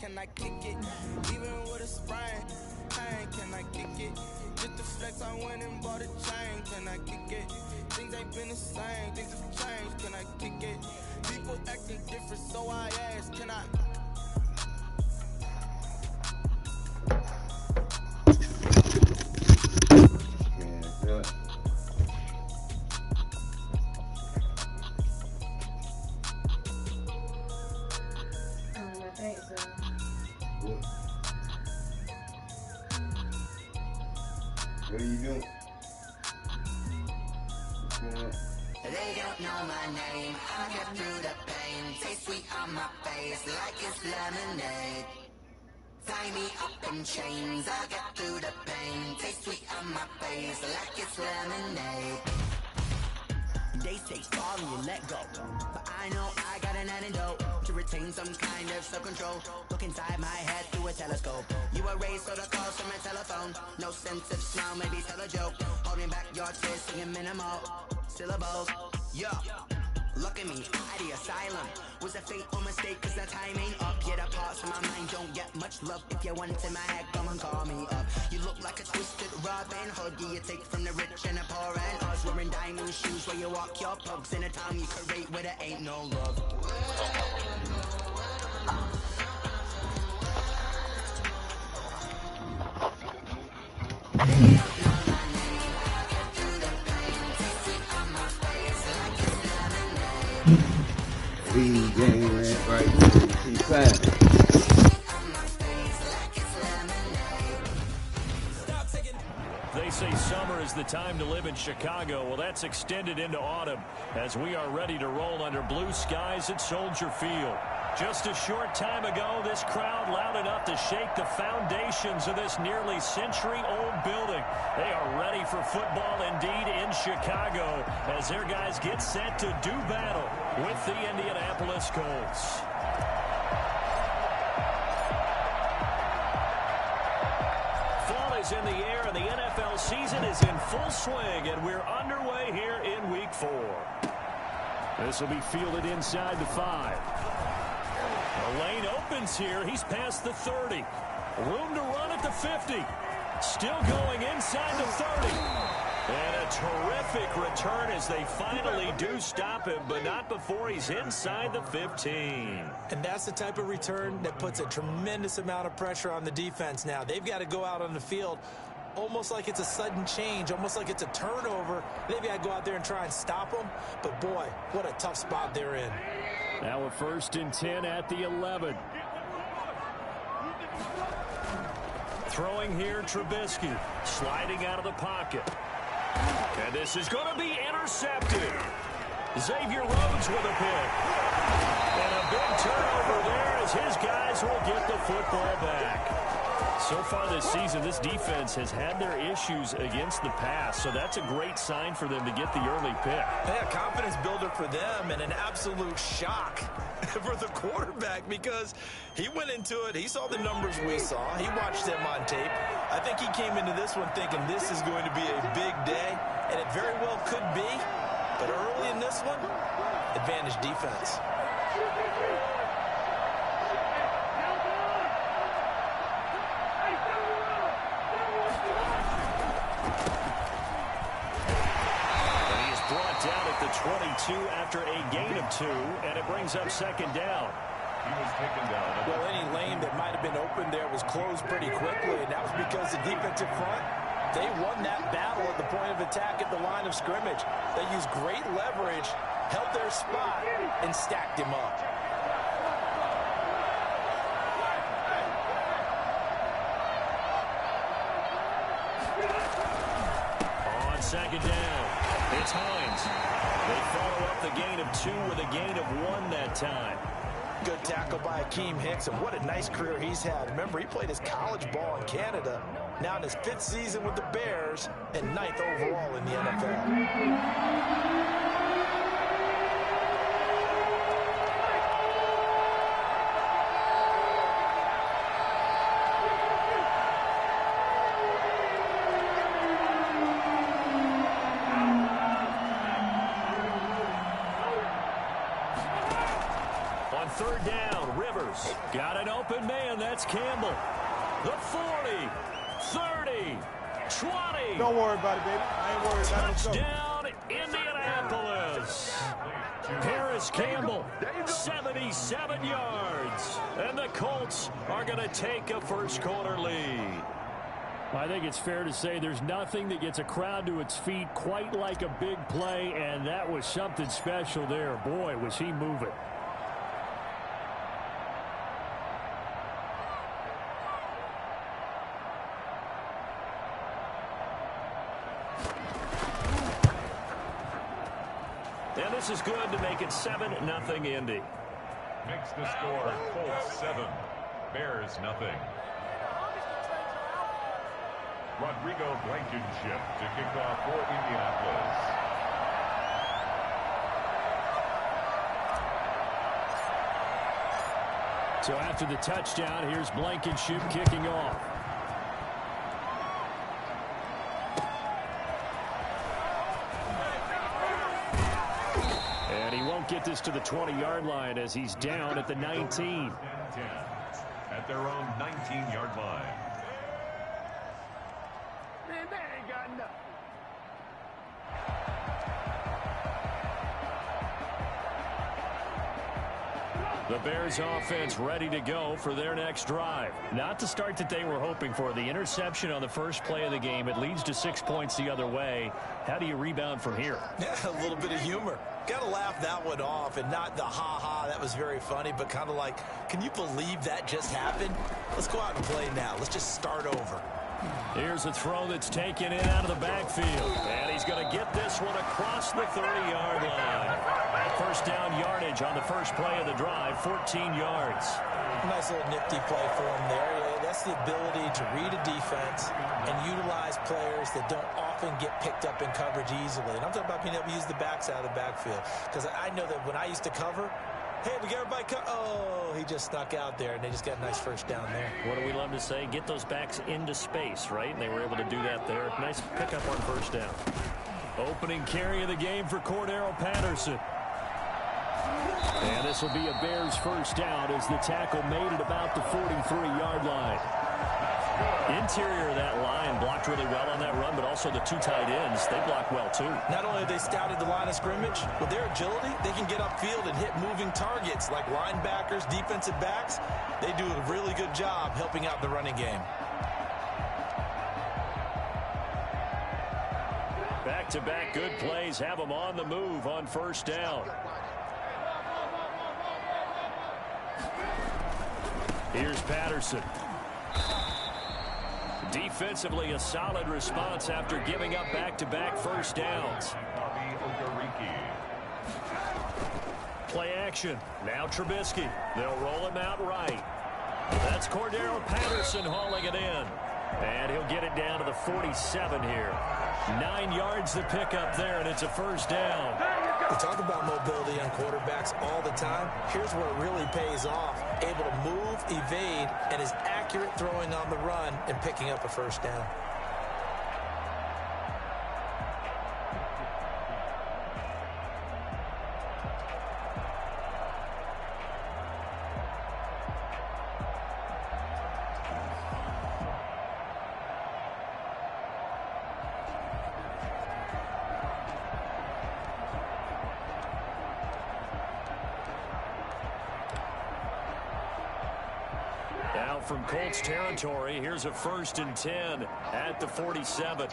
can I kick it? Even with a sprain, pain, can I kick it? Just the flex, I went and bought a chain, can I kick it? Things ain't been the same, things have changed, can I kick it? People acting different, so I ask, can I? What are you doing? They don't know my name, I get through the pain. Taste sweet on my face like it's lemonade. Tie me up in chains, I get through the pain. Taste sweet on my face like it's lemonade. They say sorry and let go, but I know I got an antidote to retain some kind of self-control. Look inside my head through a telescope. You erase all the calls from a telephone. No sense of smile, maybe tell a joke. Holding back your tears, singing minimal syllables. Yo, look at me, at the asylum. Was a fate or mistake, cause the time ain't up. Yet the parts of my mind don't get much love. If you want in my head, come and call me up. You look like a twisted Robin Hood. You take from the rich and the poor and us. Wearing diamond shoes where you walk your pugs. In a town you create where there ain't no love. Lead game right here. Keep playing. They say summer is the time to live in Chicago. Well, that's extended into autumn as we are ready to roll under blue skies at Soldier Field. Just a short time ago, this crowd loud enough to shake the foundations of this nearly century-old building. They are ready for football indeed in Chicago as their guys get set to do battle with the Indianapolis Colts. Fall is in the air and the NFL season is in full swing, and we're underway here in Week 4. This will be fielded inside the 5. The lane opens here. He's past the 30. Room to run at the 50. Still going inside the 30. And a terrific return as they finally do stop him, but not before he's inside the 15. And that's the type of return that puts a tremendous amount of pressure on the defense now. They've got to go out on the field almost like it's a sudden change, almost like it's a turnover. They've got to go out there and try and stop them. But, boy, what a tough spot they're in. Now a 1st and 10 at the 11. Throwing here, Trubisky. Sliding out of the pocket. And this is going to be intercepted. Xavier Rhodes with a pick. And a big turnover there as his guys will get the football back. So far this season, this defense has had their issues against the pass, so that's a great sign for them to get the early pick. Yeah, confidence builder for them and an absolute shock for the quarterback because he went into it. He saw the numbers we saw. He watched them on tape. I think he came into this one thinking this is going to be a big day, and it very well could be. But early in this one, advantage defense. Down at the 22 after a gain of 2, and it brings up 2nd down. He was taken down. Well, any lane that might have been open there was closed pretty quickly, and that was because the defensive front, they won that battle at the point of attack at the line of scrimmage. They used great leverage, held their spot, and stacked him up. On 2nd down, it's Hines. They follow up the gain of 2 with a gain of 1 that time. Good tackle by Akeem Hicks, and what a nice career he's had. Remember, he played his college ball in Canada, now in his 5th season with the Bears, and 9th overall in the NFL. open man. That's Campbell. The 40, 30, 20. Don't worry about it, baby. I ain't worried about it. Touchdown, Indianapolis. Paris Campbell, 77 yards. And the Colts are going to take a first quarter lead. I think it's fair to say there's nothing that gets a crowd to its feet quite like a big play, and that was something special there. Boy, was he moving. And this is good to make it 7-0 Indy. Makes the score Colts 7, Bears 0. Rodrigo Blankenship to kick off for Indianapolis. So after the touchdown, here's Blankenship kicking off. And he won't get this to the 20-yard line as he's down at the 19. 10 at their own 19-yard line. Man, they ain't got nothing. The Bears offense ready to go for their next drive. Not the start that they were hoping for. The interception on the first play of the game. It leads to 6 points the other way. How do you rebound from here? Yeah, a little bit of humor. Got to laugh that one off, and not the ha-ha, that was very funny, but kind of like, can you believe that just happened? Let's go out and play now. Let's just start over. Here's a throw that's taken in out of the backfield. And he's going to get this one across the 30-yard line. First down yardage on the first play of the drive, 14 yards. Nice little nifty play for him there. Yeah, that's the ability to read a defense and utilize players that don't often get picked up in coverage easily. And I'm talking about being able to use the backs out of the backfield. Because I know that when I used to cover, hey, we got everybody oh, he just snuck out there, and they just got a nice first down there. What do we love to say? Get those backs into space, right? And they were able to do that there. Nice pickup on first down. Opening carry of the game for Cordero Patterson. And this will be a Bears first down as the tackle made it about the 43-yard line. Interior of that line blocked really well on that run, but also the two tight ends, they blocked well too. Not only have they scouted the line of scrimmage, with their agility, they can get upfield and hit moving targets like linebackers, defensive backs. They do a really good job helping out the running game. Back-to-back good plays have them on the move on first down. Here's Patterson. Defensively, a solid response after giving up back-to-back first downs. Play action. Now Trubisky. They'll roll him out right. That's Cordero Patterson hauling it in. And he'll get it down to the 47 here. 9 yards to pick up there, and it's a first down. We talk about mobility on quarterbacks all the time. Here's where it really pays off. Able to move, evade, and is accurate throwing on the run and picking up a first down. Now from Colts territory, here's a 1st and 10 at the 47.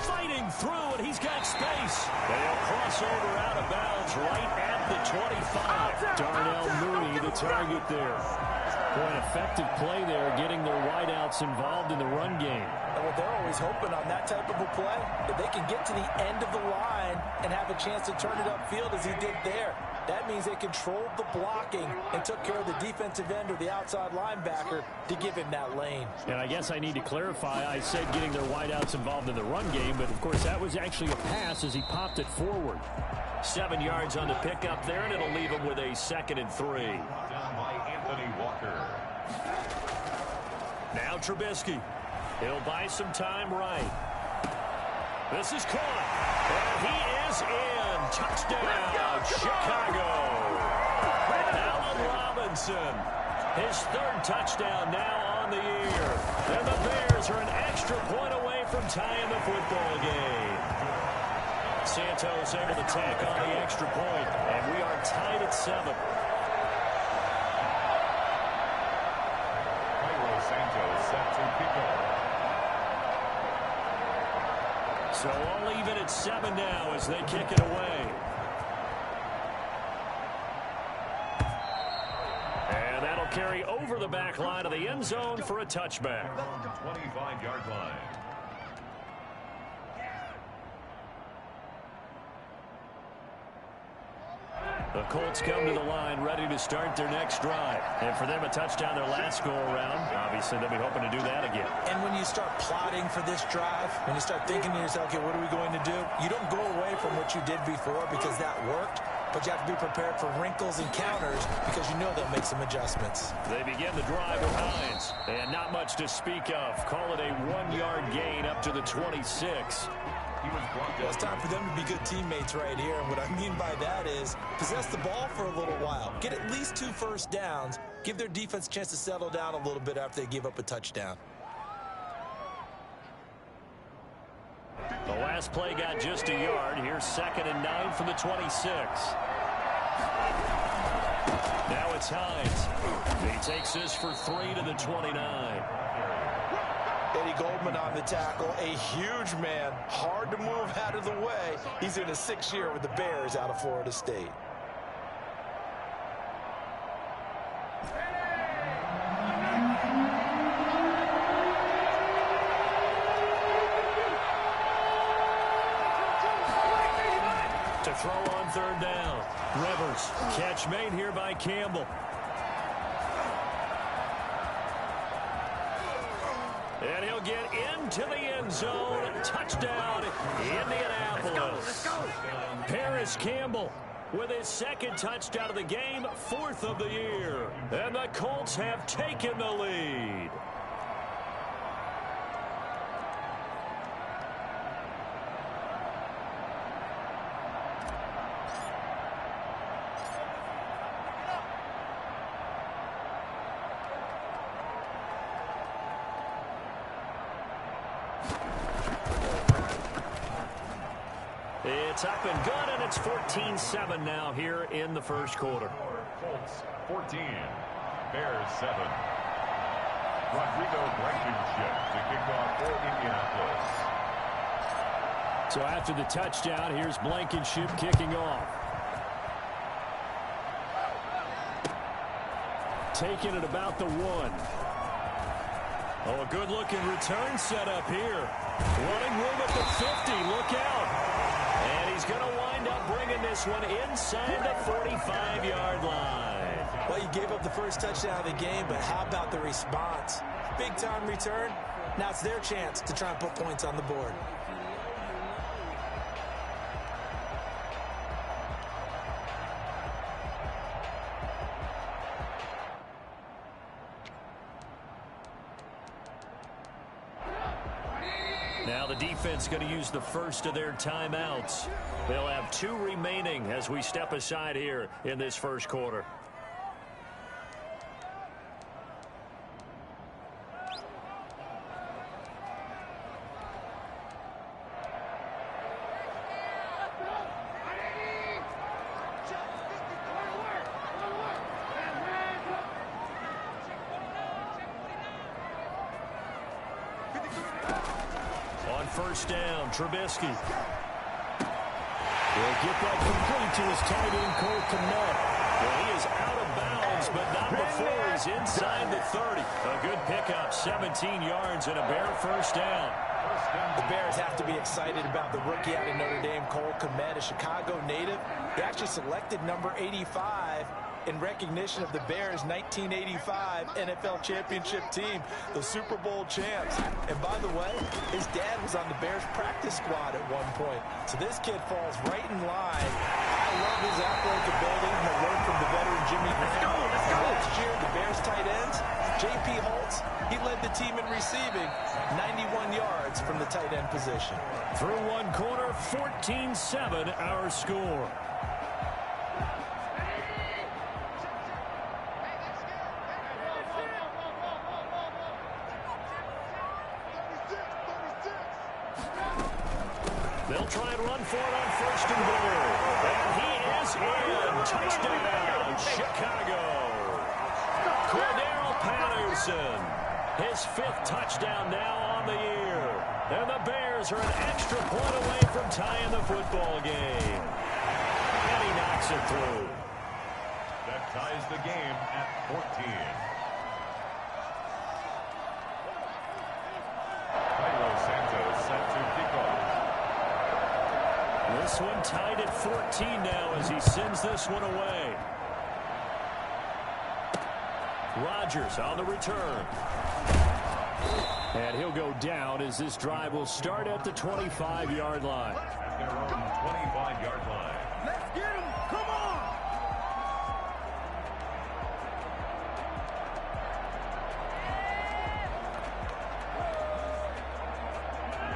Fighting through, and he's got space. They'll cross over out of bounds right at the 25. Darnell Mooney, the target there. Boy, an effective play there, getting their wideouts involved in the run game. Well, they're always hoping on that type of a play that they can get to the end of the line and have a chance to turn it upfield as he did there. That means they controlled the blocking and took care of the defensive end or the outside linebacker to give him that lane. And I guess I need to clarify, I said getting their wideouts involved in the run game, but of course that was actually a pass as he popped it forward. 7 yards on the pickup there, and it'll leave him with a 2nd and 3. Down by Anthony Walker. Now Trubisky. He'll buy some time right. This is caught. And he is in. Touchdown, Chicago. Allen Robinson. His third touchdown now on the year. And the Bears are an extra point away from tying the football game. Santos able to tack on the extra point, and we are tied at 7. Santos set to kick off. So all even at 7 now as they kick it away. And that'll carry over the back line of the end zone for a touchback. 25-yard line. The Colts come to the line ready to start their next drive. And for them, a touchdown their last go-around. Obviously, they'll be hoping to do that again. And when you start plotting for this drive, when you start thinking to yourself, okay, what are we going to do? You don't go away from what you did before because that worked, but you have to be prepared for wrinkles and counters because you know they'll make some adjustments. They begin the drive with Hines. And not much to speak of. Call it a 1-yard gain up to the 26. Well, it's time for them to be good teammates right here. And what I mean by that is possess the ball for a little while. Get at least 2 first downs. Give their defense a chance to settle down a little bit after they give up a touchdown. The last play got just a yard. Here's 2nd and 9 from the 26. Now it's Hines. He takes this for 3 to the 29. Eddie Goldman on the tackle, a huge man, hard to move out of the way. He's in his 6th year with the Bears out of Florida State. To throw on 3rd down. Rivers, catch made here by Campbell. And he'll get into the end zone. Touchdown, Indianapolis. Let's go. Paris Campbell with his 2nd touchdown of the game, 4th of the year. And the Colts have taken the lead. It's up and good, and it's 14-7 now here in the first quarter. Colts 14, Bears 7. Rodrigo Blankenship to kick off for Indianapolis. So after the touchdown, here's Blankenship kicking off. Taking it about the 1. Oh, a good-looking return set up here. Running room at the 50. Look out. And he's going to wind up bringing this one inside the 45-yard line. Well, you gave up the first touchdown of the game, but how about the response? Big-time return. Now it's their chance to try and put points on the board. Now the defense going to use the first of their timeouts. They'll have 2 remaining as we step aside here in this first quarter. First down, Trubisky. He'll get that complete to his tight end, Cole Kmet. Well, he is out of bounds, but not before he's inside the 30. A good pickup, 17 yards and a Bear first down. The Bears have to be excited about the rookie out of Notre Dame, Cole Kmet, a Chicago native. He actually selected number 85 in recognition of the Bears' 1985 NFL championship team, the Super Bowl champs. And by the way, his dad was on the Bears practice squad at one point. So this kid falls right in line I love his athletic ability. Learned from the veteran Jimmy Graham. Last year, the Bears tight ends, J.P. Holtz, he led the team in receiving, 91 yards from the tight end position. Through one quarter, 14-7 our score. They'll try and run for it on first and goal. And he is in. Touchdown, Chicago. Cordero Patterson, his 5th touchdown now on the year. And the Bears are an extra point away from tying the football game. And he knocks it through. That ties the game at 14. Santos set to kick off. This one tied at 14 now as he sends this one away. Rodgers on the return. And he'll go down as this drive will start at the 25-yard line. At their own 25-yard line. Let's get him. Come on.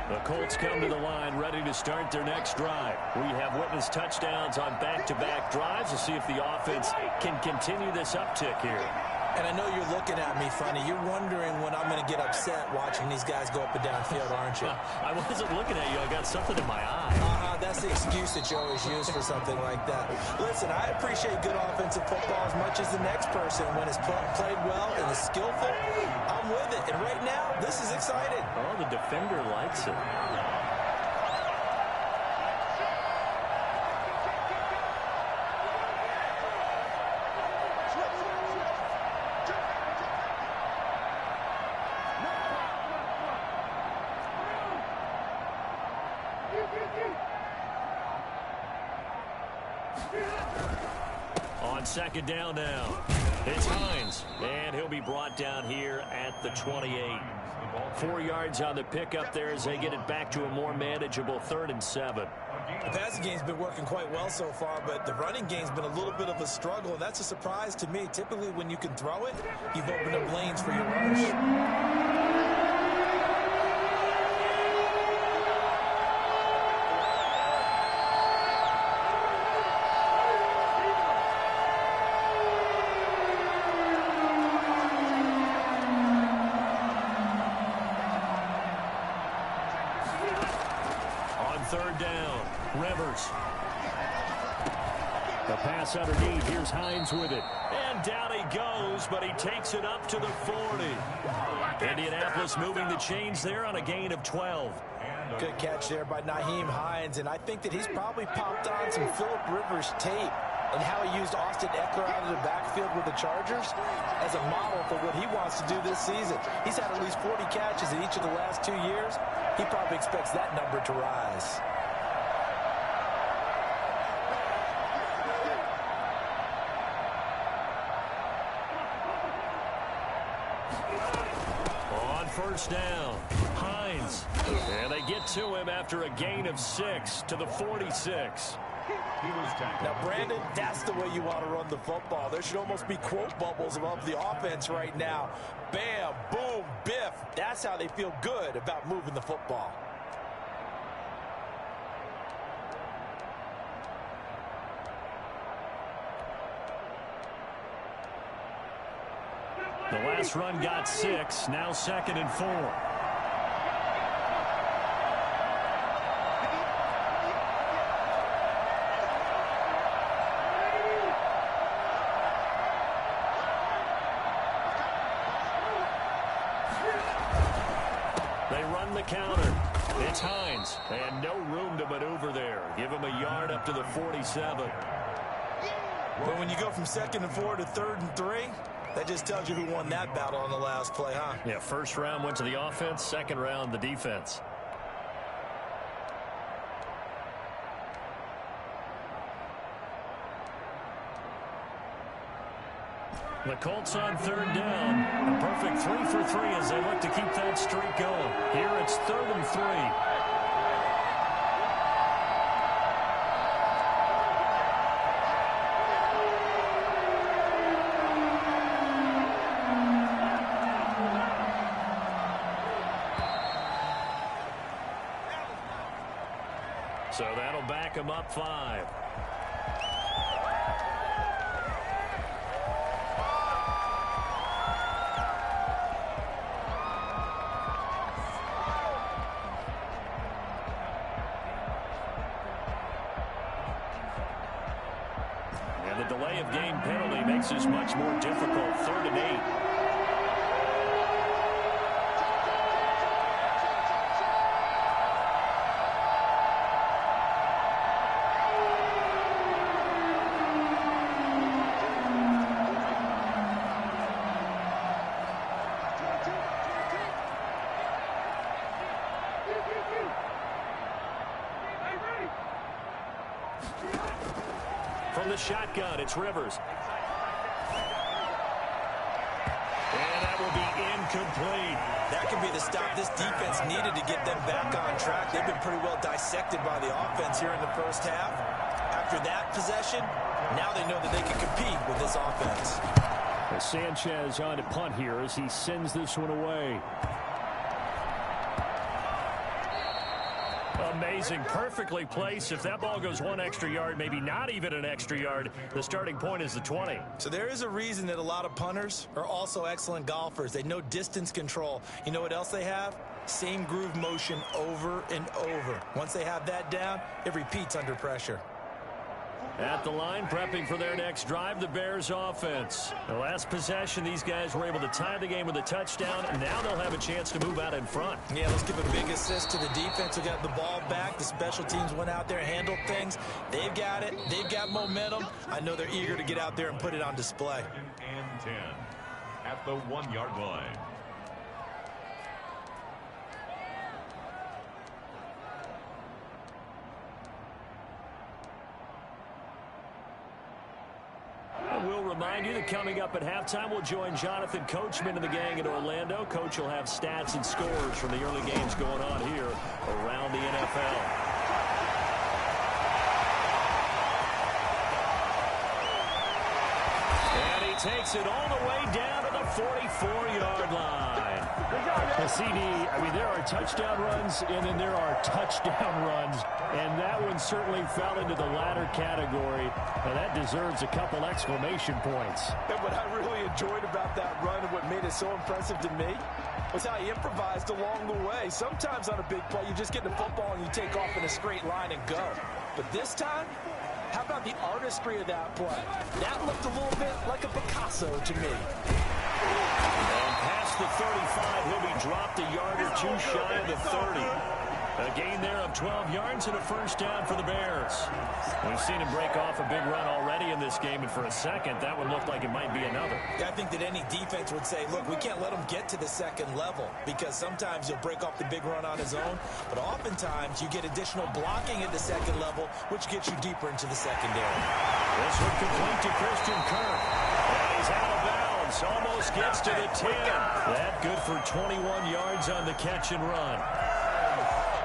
The Colts come to the line ready to start their next drive. We have witnessed touchdowns on back-to-back drives. We'll see if the offense can continue this uptick here. And I know you're looking at me funny. You're wondering when I'm going to get upset watching these guys go up and down field, aren't you? I wasn't looking at you. I got something in my eye. That's the excuse that you always use for something like that. Listen, I appreciate good offensive football as much as the next person. When it's played well and is skillful, I'm with it. And right now, this is exciting. Oh, the defender likes it. On second down now, it's Hines, and he'll be brought down here at the 28. 4 yards on the pickup there as they get it back to a more manageable 3rd and 7. The passing game's been working quite well so far, but the running game's been a little bit of a struggle, and that's a surprise to me. Typically, when you can throw it, you've opened up lanes for your rush. Third down, Rivers. The pass underneath. Here's Hines with it. And down he goes, but he takes it up to the 40. Indianapolis moving the chains there on a gain of 12. Good catch there by Nyheim Hines, and I think that he's probably popped on some Phillip Rivers tape and how he used Austin Eckler out of the backfield with the Chargers as a model for what he wants to do this season. He's had at least 40 catches in each of the last 2 years. He probably expects that number to rise. On first down, Hines. And they get to him after a gain of 6 to the 46. Now, Brandon, that's the way you want to run the football. There should almost be quote bubbles above the offense right now. Bam, boom, biff. That's how they feel good about moving the football. The last run got 6, now 2nd and 4. They run the counter. It's Hines, and no room to maneuver there. Give him a yard up to the 47. But when you go from 2nd and 4 to 3rd and 3, that just tells you who won that battle on the last play, huh? Yeah, first round went to the offense, second round the defense. The Colts on 3rd down. A perfect 3 for 3 as they look to keep that streak going. Here it's 3rd and 3. So that'll back him up 5. And the delay of game penalty makes this much more difficult. 3rd and 8. From the shotgun, it's Rivers. And that will be incomplete. That could be the stop this defense needed to get them back on track. They've been pretty well dissected by the offense here in the first half. After that possession, now they know that they can compete with this offense. Sanchez on to punt here as he sends this one away. Amazing. Perfectly placed. If that ball goes 1 extra yard, maybe not even an extra yard, the starting point is the 20. So there is a reason that a lot of punters are also excellent golfers. They know distance control. You know what else they have? Same groove motion over and over. Once they have that down, it repeats under pressure. At the line, prepping for their next drive, the Bears offense. The last possession, these guys were able to tie the game with a touchdown, and now they'll have a chance to move out in front. Yeah, let's give a big assist to the defense who got the ball back. The special teams went out there, handled things. They've got it. They've got momentum. I know they're eager to get out there and put it on display. 2nd and 10 at the 1-yard line. We'll remind you that coming up at halftime, we'll join Jonathan Coachman and the gang in Orlando. Coach will have stats and scores from the early games going on here around the NFL. And he takes it all the way down to the 44-yard line. The CD, I mean, there are touchdown runs, and then there are touchdown runs, and that one certainly fell into the latter category, and that deserves a couple exclamation points. And what I really enjoyed about that run and what made it so impressive to me was how he improvised along the way. Sometimes on a big play, you just get the football and you take off in a straight line and go. But this time, how about the artistry of that play? That looked a little bit like a Picasso to me. And past the 35, he'll be dropped a yard or two shy of the 30. A gain there of 12 yards and a first down for the Bears. We've seen him break off a big run already in this game, and for a second, that one looked like it might be another. I think that any defense would say, look, we can't let him get to the second level because sometimes he'll break off the big run on his own, but oftentimes you get additional blocking at the second level, which gets you deeper into the secondary. This one complete to Christian Kirk. And he's out of bounds, almost gets to the 10. That good for 21 yards on the catch and run.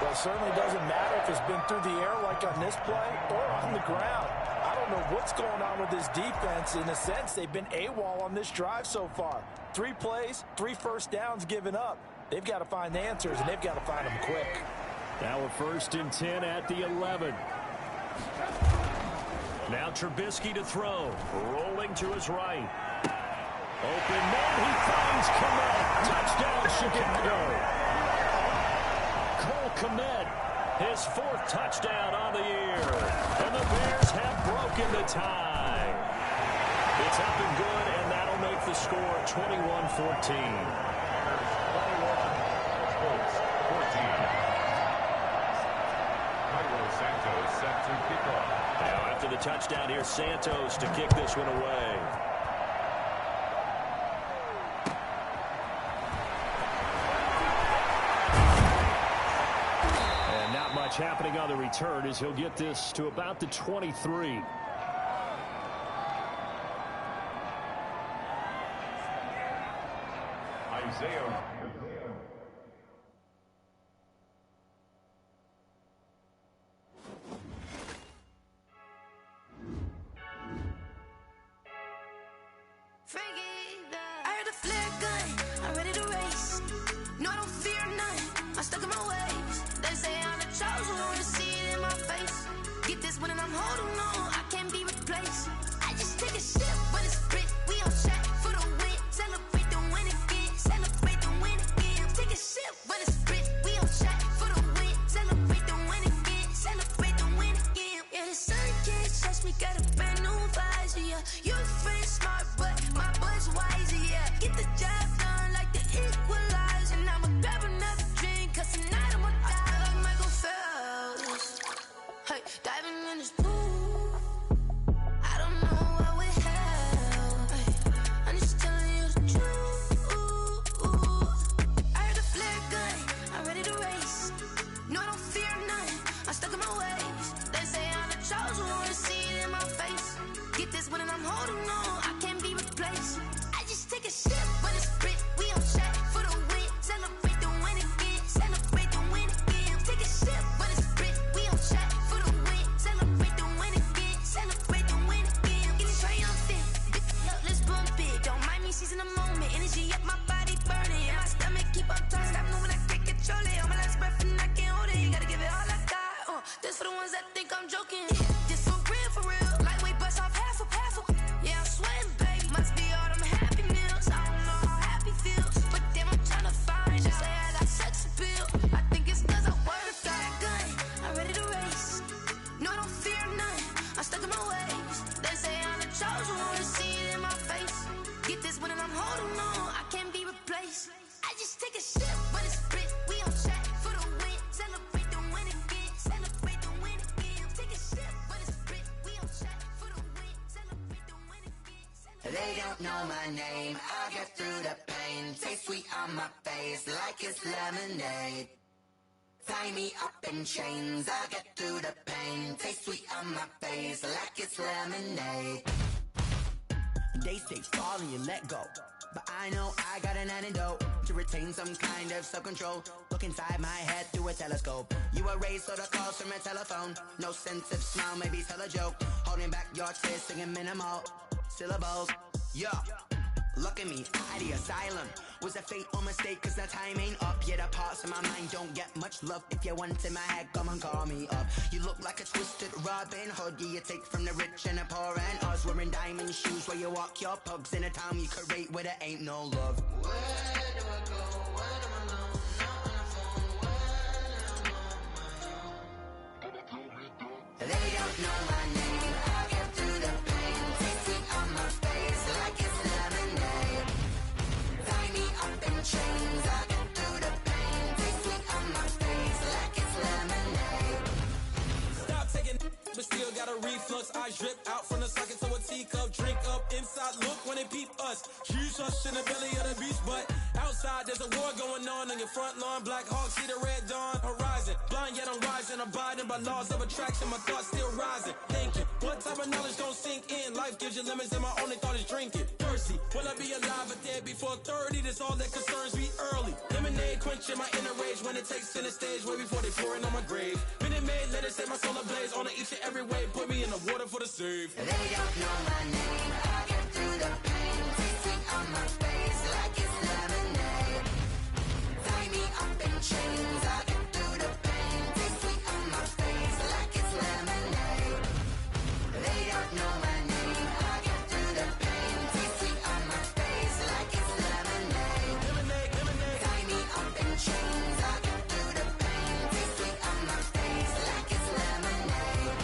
Well, it certainly doesn't matter if it's been through the air like on this play or on the ground. I don't know what's going on with this defense. In a sense, they've been AWOL on this drive so far. 3 plays, 3 first downs given up. They've got to find answers, and they've got to find them quick. Now a 1st and 10 at the 11. Now Trubisky to throw. Rolling to his right. Open man, he finds Kmet. Touchdown, Chicago. Cole Kmet, his 4th touchdown on the year. And the Bears have broken the tie. It's up and good, and that'll make the score 21-14. Now after the touchdown, here's Santos to kick this one away. Happening on the return as he'll get this to about the 23. Isaiah. I heard a flare gun, I'm ready to race. No, I don't fear none, I'm stuck in my ways. They say I'm the chosen one, to see it in my face. I'm holding on, I can't be replaced. I just take a sip when it's split. We on track for the win. Celebrate the win again. Celebrate the win again. Take a sip when it's split. We on track for the win. Celebrate the win again. Celebrate the win again. Yeah, the sun can't touch me. Got a brand new visor. Yeah, you're friend smart, but my boy's wiser. Yeah, get the job done like the equalizer. And I'ma grab another drink, 'cause tonight I'ma die like Michael Phelps. Hey, diving in this pool. I don't know what would help. Hey, I'm just telling you the truth. I heard the flare gun, I'm ready to race. No, I don't fear none, I'm stuck in my ways. They say I'm the chosen one, see it in my face. Get this one and I'm holding on, I can't be replaced. I just take a sip when it's split. We on track for the win. Celebrate the win again. Celebrate the win again. Take a sip when it's split. We on track for the win. Celebrate the win again. Celebrate the win again. Getting triumphant. Let's bump it. Don't mind me seizing the moment. Energy up, my body burning. And my stomach keep on turning. Stop moving, I can't control it. On my last breath and I can't hold it. You gotta give it all I got. This for the ones that think I'm joking. This for real, for real. Lightweight bust off half a. Yeah, I'm sweating, baby. Must be all them happy meals. I don't know how happy feels, but damn, I'm tryna find out. Say I got sex appeal. I think it's 'cause I work. Got a gun, I'm ready to race. No, I don't fear none, I'm stuck in my ways. They say I'm the chosen one, see it in my face. Get this one and I'm holding on, I can't be replaced. I just take a sip when it's split. We on track for the win. Celebrate the win again. Celebrate the win again. Take a sip when it's split. We on track for the win. Celebrate the win again. They don't know my name, I get through the pain. Taste sweet on my face like it's lemonade. Tie me up in chains, I get through the pain. Taste sweet on my face like it's lemonade. They say fall and you let go, but I know I got an antidote to retain some kind of self-control. Look inside my head through a telescope. You erase all the calls from a telephone. No sense of smile, maybe tell a joke. Holding back your tears, singing minimal syllables. Yeah, look at me, out of the asylum. Was a fate or mistake, 'cause the time ain't up. Yeah, the parts of my mind don't get much love. If you want in my head, come and call me up. You look like a twisted Robin Hood. Yeah, you take from the rich and the poor and us. Wearing diamond shoes where you walk your pugs in a town you create where there ain't no love. Where do I go? When I'm alone? Not on the phone. When I'm on my own. They don't know my name, I get through the pain. Taste sweet on my face like it's lemonade. Tie me up in chains, I get through the pain. Taste sweet on my face like it's lemonade. Stop taking but still got a reflux. Eyes drip out from the socket to a teacup. Drink up inside, look when they peep us. Huge us in the belly of the beast, but outside there's a war going on your front lawn. Black Hawk, see the red dawn horizon. Blind yet I'm rising, abiding by laws of attraction. My thoughts still rising, thinking what type of knowledge don't sink in. Life gives you lemons and my only thought is drinking. Thirsty, will I be alive or dead before 30? That's all that concerns me early. Lemonade quenching my inner rage when it takes center stage way before they pour it on my grave. Minute Maid, let it set my soul ablaze on each and every way. Put me in the water for the save. They don't know my name, I get through the pain. Taste sweet on my face like it's lemonade. Tie me up in chains, I get through the pain. Taste sweet on my face like it's lemonade. They don't know my name, I get through the pain. Taste sweet on my face like it's lemonade. Tie me up in chains, I get through the pain. Taste sweet on my face like it's lemonade.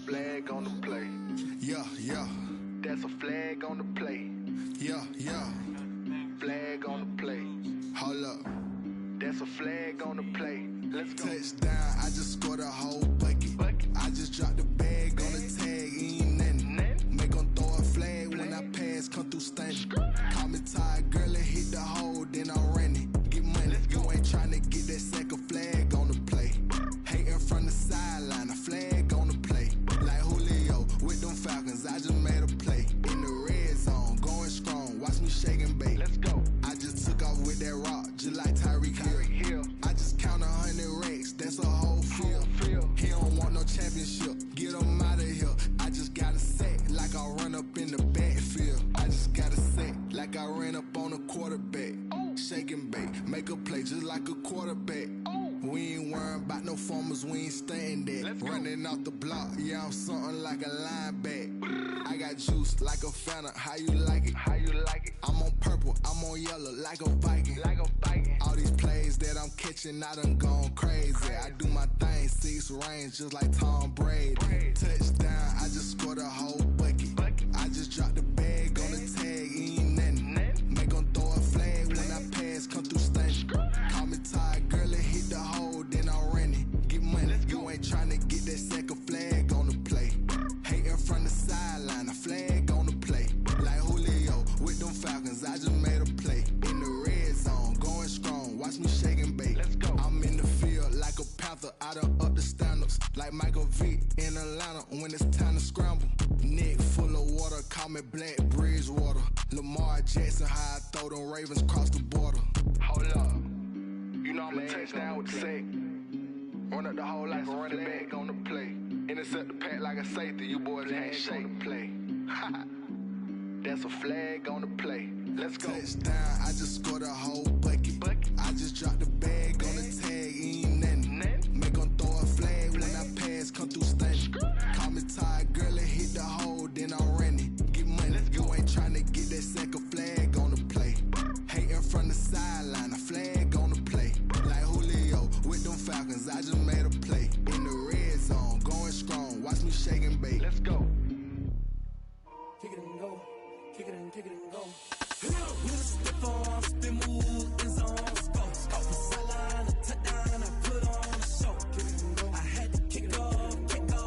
Flag on the play. Yeah, yeah, That's a flag on the play. yeah, yeah. Flag on the play. Hold up. That's a flag on the play. Let's go. Touchdown, I just scored a whole bucket. I just dropped the bag on the tag, ain't nothing. Make 'em throw a flag when I pass, come through stunning. Call me tired, girl, and hit the hole, then I'm running. Get money, you ain't tryna get that second flag on the play. about no farmers, we ain't staying there. Running off the block, yeah, I'm something like a linebacker. I got juice like a Fanta, how you like it? How you like it? I'm on purple, I'm on yellow, like a Viking. Like a Viking. All these plays that I'm catching, I done gone crazy. I do my thing, 6 range, just like Tom Brady. Touchdown, I just scored a whole bucket. I just dropped the bag on the tag, ain't nothing. Make 'em throw a flag when I pass, come through stunning. Call me tired, girl, and hit the hole, then I'm running. Get money, you ain't tryna get that second flag on the play. Hating from the sideline, a flag on the play. Like Julio with them Falcons, I just made a play. In the red zone, going strong, watch me shake and bake. I'm in the field like a panther, I done up the standards. Like Michael Vick in Atlanta when it's time to scramble. Neck full of water, call me Black Bridgewater. Lamar Jackson, how I throw them Ravens cross the border. Hold up, you know I'm a touchdown with the sack. Run up the whole like a running back on the play. Intercept the pack like a safety, you boys ain't shake the play. That's a flag on the play. Let's go. Touchdown, I just scored a whole bucket. I just dropped the bag on the tag, ain't nothing. Make 'em throw a flag when I pass, come through stunning. Call me tired, girl, and hit the hole, then I'm running. Get money, you ain't tryna get that second flag on the play. Hating from the sideline, a flag on the play. Like Julio with them Falcons, I just made a play. In the red zone, going strong, watch me shake and bake. Let's go. Kick it and go, kick it and go. With a stiff arm, spin move, in zone, go. Off the sideline, a touchdown, I put on a show. Kick it and go. I had to kick off and go.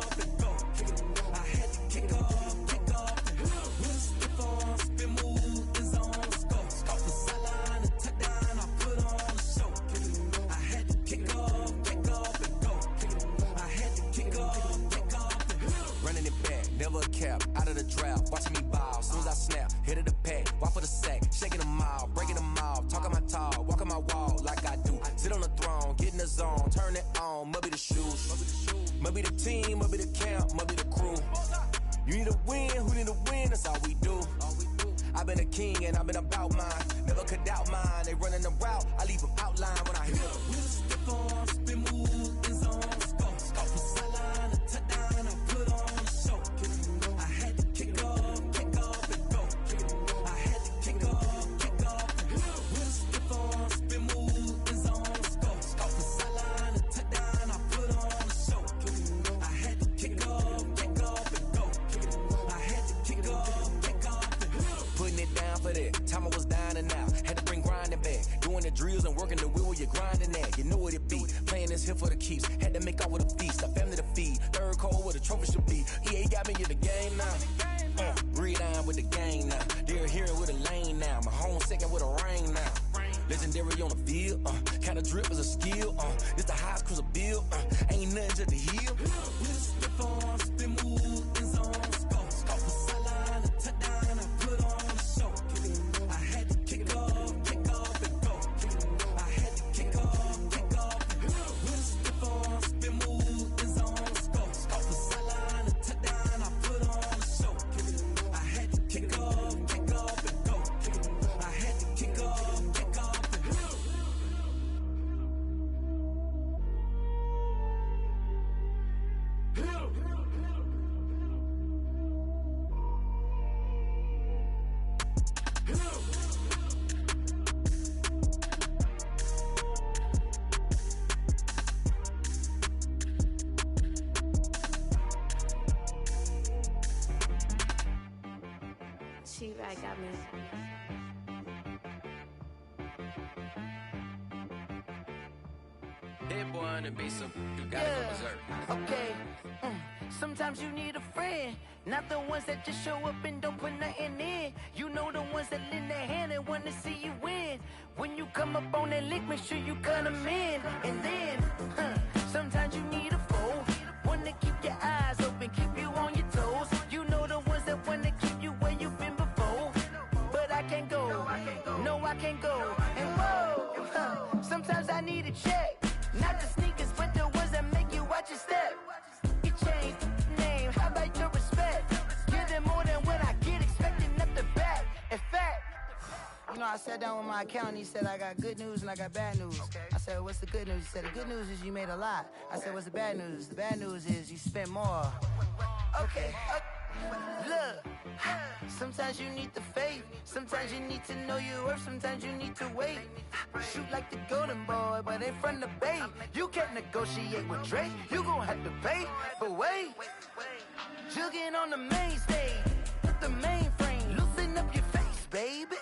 Kick it and go. I had to kick off and go. With a stiff arm, spin move, in zone, go. Off the sideline, a touchdown, I put on a show. Kick it and go. I had to kick off and go. Kick it and go. I had to kick off and go. Running it back, never a cap, out of the draft, watching me ball. Soon as I snap, hit of the pack, walk for the sack, shaking them all, breaking them off, talking my talk, walking my wall like I do. Sit on the throne, get in the zone, turn it on, must be the shoes, must be the team, must be the camp, must be the crew. You need a win, who need a win, that's all we do. I've been a king and I've been about mine, never could doubt mine. They running the route, I leave them outline when I hit them. With a stiff arm, spin move, in zone, go. Off the sideline, a touchdown, I put on a show. Kick it and go. I had to kick off and go. Kick it and go. I had to kick off and go. With a stiff arm, spin move, in zone, go. Off the sideline, a touchdown, I put on a show. Kick it and go. I had to kick off and go. Kick it and go. I had to kick off and go. Putting it down for that, time I was down and out, had to bring grinding back, doing the drills and working the wheel where you're grinding at, you know what it be, playing this here for the keeps, had to make out with a feast, a family to feed, third cold where the trophy should be, EA got me in the game now, breathe on with the game now, they're hearing with a lane now, my home second with a rain now, legendary on the field, kind of drip is a skill, it's the highest cruiser bill, ain't nothing just to heal. With a stiff arm, spin move, in zone, go. Off the sideline, a touchdown, I put on a show. Kick it and go. I had to kick off and go. Kick it and go. I had to kick off and go. With a stiff arm, spin move, in zone, go. Off the sideline, a touchdown, I put on a show. Kick it and go. I had to kick off and go. Kick it and go. I had to kick off and go. She-Rag got me. Head boy on the beat, so you gotta go berserk. Okay. Sometimes you need a friend, not the ones that just show up and don't put nothing in. You know the ones that lend their hand and want to see you win. When you come up on that lick, make sure you cut them in. And then, sometimes you need a foe, one to keep your eyes open, keep you on your toes. You know the ones that want to keep you where you've been before. But I can't go, no I can't go. And whoa, sometimes I need a check, not the sneakers but the ones that make you watch your step. You change name, how about your respect? Give them more than what I get, expecting up the back. In fact, you know, I sat down with my accountant, he said I got good news and I got bad news. I said, what's the good news? He said, the good news is you made a lot. I said, what's the bad news? The bad news is you spent more. Okay. Look, sometimes you need the faith. Sometimes you need to know your worth. Sometimes you need to wait. Shoot like the golden boy, but ain't from the bay. You can't negotiate with Drake. You gon' have to pay. But wait, jugging on the main stage. Put the mainframe. Loosen up your face, baby.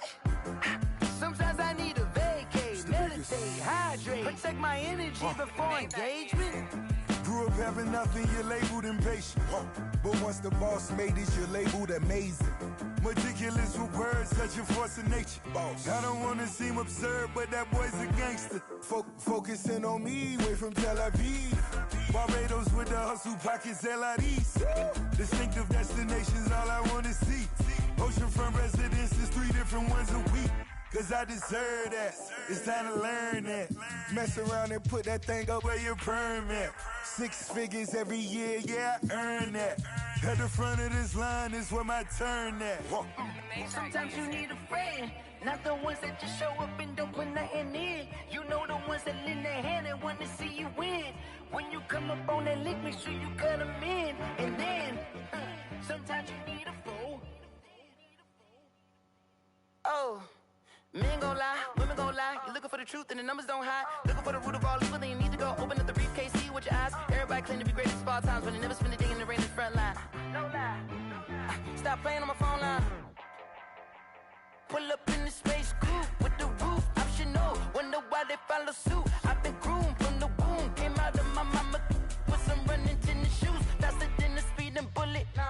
Sometimes I need a vacate. Meditate, hydrate. Protect my energy before engagement. Grew up having nothing, you're labeled impatient. But once the boss made it, you're labeled amazing. Meticulous with words, such a force of nature. I don't wanna seem absurd, but that boy's a gangster. Focusing on me, way from Tel Aviv. Barbados with the hustle pockets, LIDs. Distinctive destinations, all I wanna see. Oceanfront residences, 3 different ones a week. Cause I deserve that, it's time to learn that. Mess around and put that thing up where your permit. 6 figures every year, yeah, I earn that. At the front of this line is where my turn at. Sometimes you need a friend, not the ones that just show up and don't put nothing in. You know the ones that lend their hand and want to see you win. When you come up on that lick, make sure you cut them in. And then, sometimes you need a fool. Oh. Men gon' lie, women gon' lie. You're looking for the truth and the numbers don't hide. Looking for the root of all evil, then you need to go open up the briefcase, see with your eyes. Everybody claim to be great at all times, but they never spend a day in the rain in the front line. No lie. Stop playing on my phone line. Pull up in the space coupe with the roof optional. Wonder why they follow suit. I've been groomed from the womb. Came out of my mama with some running tennis shoes. Faster than the speeding bullet. Nah,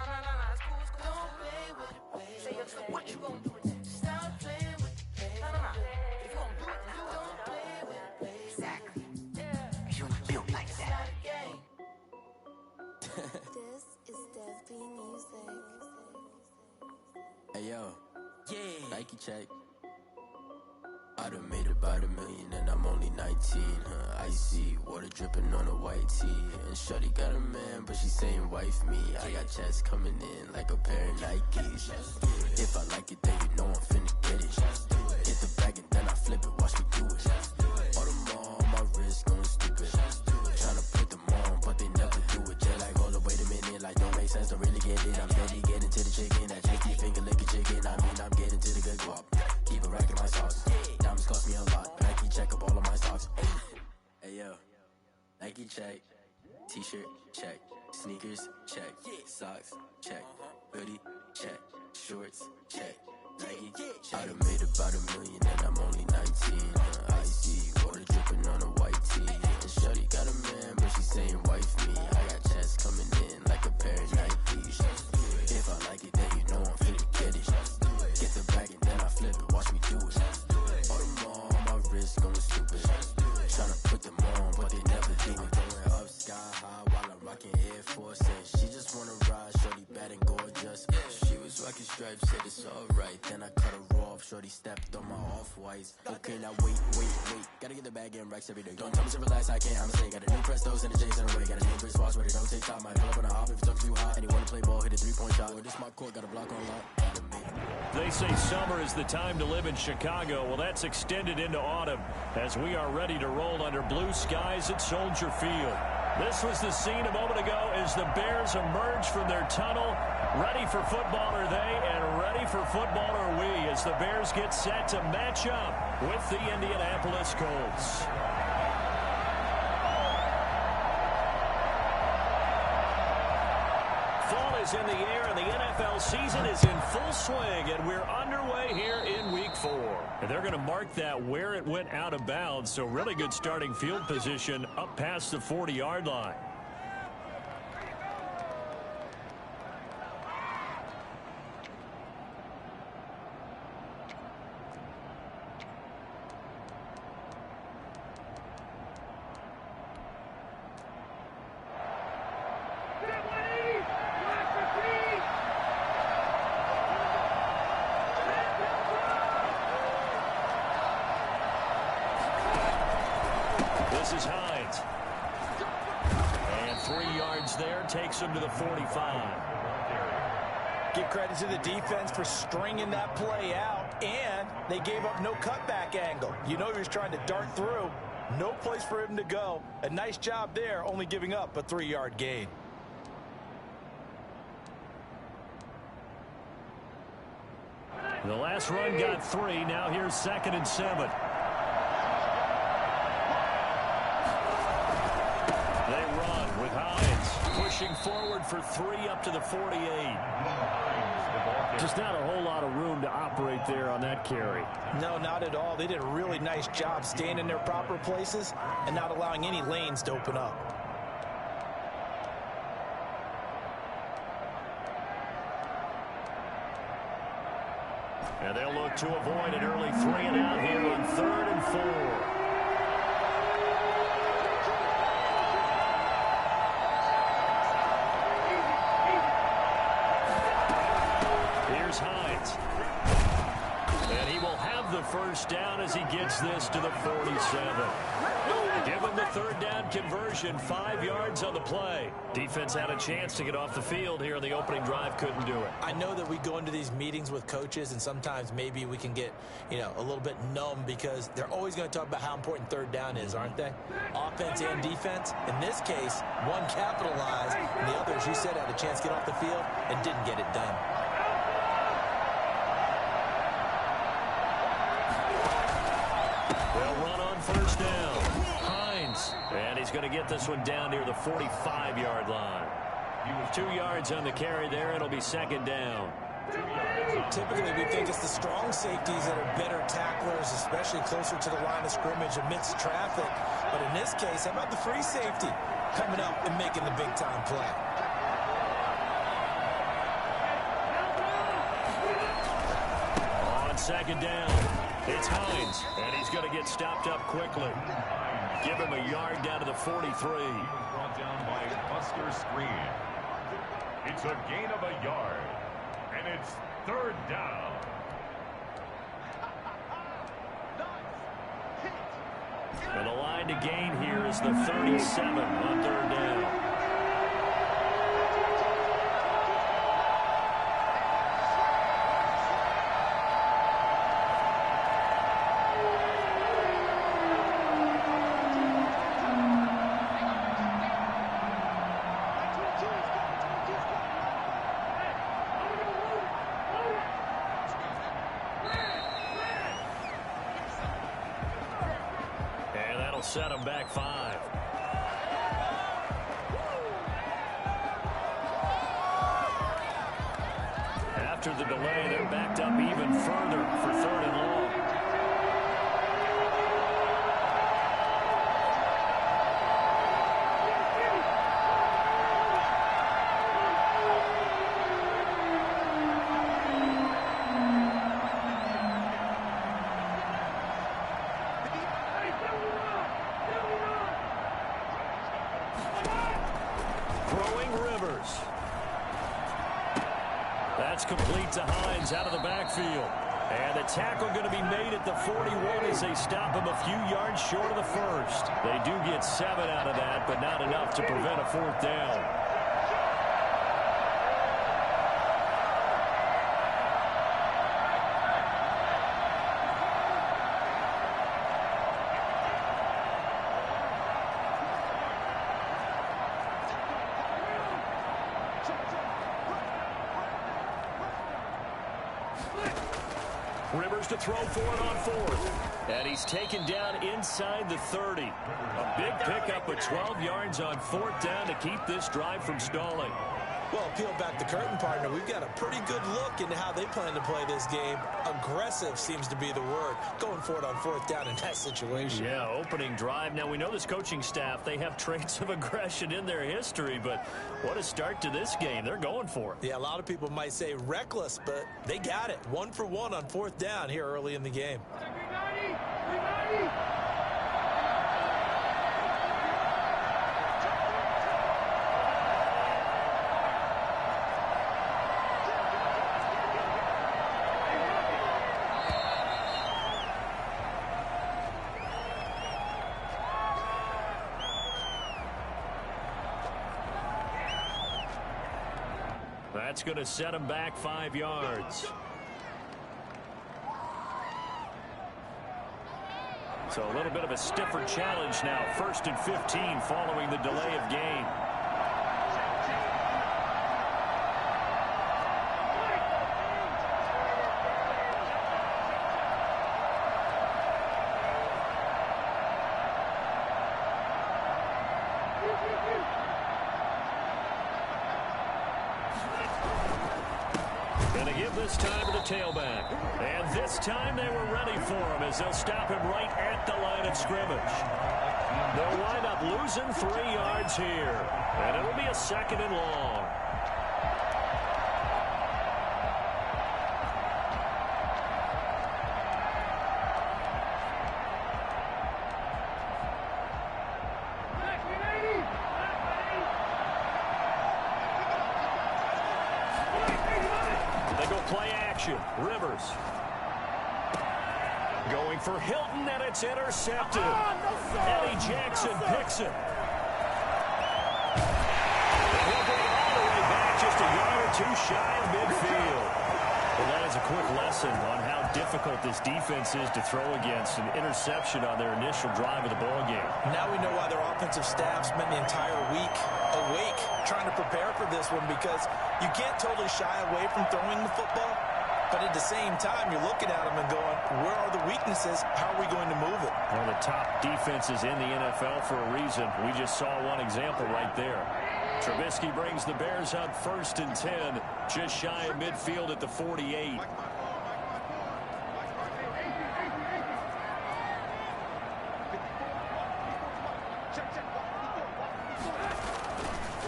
it's cool, it's cool. Don't play with it, baby. Say yo, so what you gon' do? Stop playing. If you gon' do it, then you don't play with it, baby. Exactly. Yeah. You built like that. This is Dev B Music. Hey yo, yeah. Nike check. I done made about $1 million and I'm only 19. Icy water dripping on a white tee. And shorty got a man, but she saying wife me. I got checks coming in like a pair of Nikes. If I like it, then you know I'm finna get it. Hit the bag and then I flip it, watch me do it. All them on my wrist going stupid. Tryna put them on, but they never do it. Just like, hold up, wait a minute, like don't make sense, don't really get it. I'm steady getting to the chicken, that chicky finger licking chicken. I mean, I'm getting to the good guap. Keep a rack in my sauce. Diamonds cost me a lot, Nike check up all of my stocks. Hey yo, Nike check, t-shirt check, sneakers check, socks check, hoodie check, shorts check. Nike, I done made about $1 million and I'm only 19. Icy water dripping on a white tee. And shorty got a man, but she saying wife me. I got checks coming in like a pair of Nikes. If I like it, then you know I'm finna get it. Get the bag and then I flip it, watch me do it. All them on my wrist going stupid. Tryna put them on, but they never do it. Going up sky high while I'm rocking Air Force. And she just wanna ride, shorty bad and gorgeous. She was rocking stripes, said it's alright. Then I cut her off, shorty stepped on my off-whites. Okay, now wait. Gotta get the bag in racks every day. Don't tell me to relax, I can't, I'ma say. Got a new Prestos and a J's in the way. Got a new Chris Foss, but it don't take time. Might pull up on a hop if it talks too hot. And you wanna play ball, hit a 3-point shot. Or this my court, got a block on lock. They say summer is the time to live in Chicago. Well, that's extended into autumn as we are ready to roll under blue skies at Soldier Field. This was the scene a moment ago as the Bears emerge from their tunnel. Ready for football are they, and ready for football are we as the Bears get set to match up with the Indianapolis Colts. Fall is in the air, and the NFL season is in full swing, and we're underway here in Week 4. And they're going to mark that where it went out of bounds, so really good starting field position up past the 40-yard line. This is Hines. And 3 yards there takes him to the 45. Give credit to the defense for stringing that play out, and they gave up no cutback angle. You know he was trying to dart through. No place for him to go. A nice job there, only giving up a 3-yard gain. The last run got 3. Now here's 2nd and 7. They run with Hines pushing forward for 3 up to the 48. Just not a whole lot of room to operate there on that carry. No, not at all. They did a really nice job staying in their proper places and not allowing any lanes to open up. And they'll look to avoid an early 3 and out here on 3rd and 4. Hines. And he will have the first down as he gets this to the 47. Give him the 3rd down conversion, 5 yards on the play. Defense had a chance to get off the field here in the opening drive, couldn't do it. I know that we go into these meetings with coaches, and sometimes maybe we can get, a little bit numb because they're always going to talk about how important 3rd down is, aren't they? Offense and defense. In this case, one capitalized, and the other, as you said, had a chance to get off the field and didn't get it done. They'll run on 1st down. Hines. And he's going to get this one down near the 45-yard line. 2 yards on the carry there. It'll be 2nd down. Typically, we think it's the strong safeties that are better tacklers, especially closer to the line of scrimmage amidst traffic. But in this case, how about the free safety coming up and making the big-time play? On 2nd down, it's Hines, and he's going to get stopped up quickly. Give him a yard down to the 43. Brought down by Buster Screen. It's a gain of a yard, and it's 3rd down. And the line to gain here is the 37 on 3rd down. Set him back 5. After the delay, they're backed up even further for 3rd and long. That's complete to Hines out of the backfield. And the tackle going to be made at the 41 as they stop him a few yards short of the first. They do get 7 out of that, but not enough to prevent a 4th down. Rivers to throw for it on 4th. And he's taken down inside the 30. A big pickup of 12 yards on 4th down to keep this drive from stalling. Well, peel back the curtain, partner. We've got a pretty good look into how they plan to play this game. Aggressive seems to be the word. Going for it on 4th down in that situation. Yeah, opening drive. Now, we know this coaching staff, they have traits of aggression in their history, but what a start to this game. They're going for it. Yeah, a lot of people might say reckless, but they got it. 1 for 1 on 4th down here early in the game. That's going to set him back 5 yards. So a little bit of a stiffer challenge now. 1st and 15 following the delay of game. This time to the tailback. And this time they were ready for him as they'll stop him right at the line of scrimmage. They'll wind up losing 3 yards here. And it'll be a 2nd and long. Rivers going for Hilton, and it's intercepted. Eddie Jackson picks it. And he'll get it all the way back, just a yard or 2 shy of midfield. Well, that is a quick lesson on how difficult this defense is to throw against. An interception on their initial drive of the ball game. Now we know why their offensive staff spent the entire week awake trying to prepare for this one, because you can't totally shy away from throwing the football. But at the same time, you're looking at them and going, where are the weaknesses? How are we going to move it? One of the top defenses in the NFL for a reason. We just saw one example right there. Trubisky brings the Bears up 1st and 10, just shy of midfield at the 48.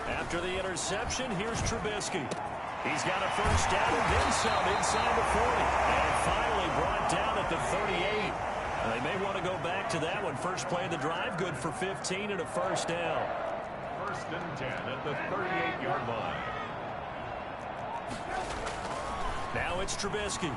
After the interception, here's Trubisky. He's got a 1st down and then some inside the 40. And finally brought down at the 38. They may want to go back to that one. First play of the drive, good for 15 and a 1st down. 1st and 10 at the 38-yard line. Now it's Trubisky.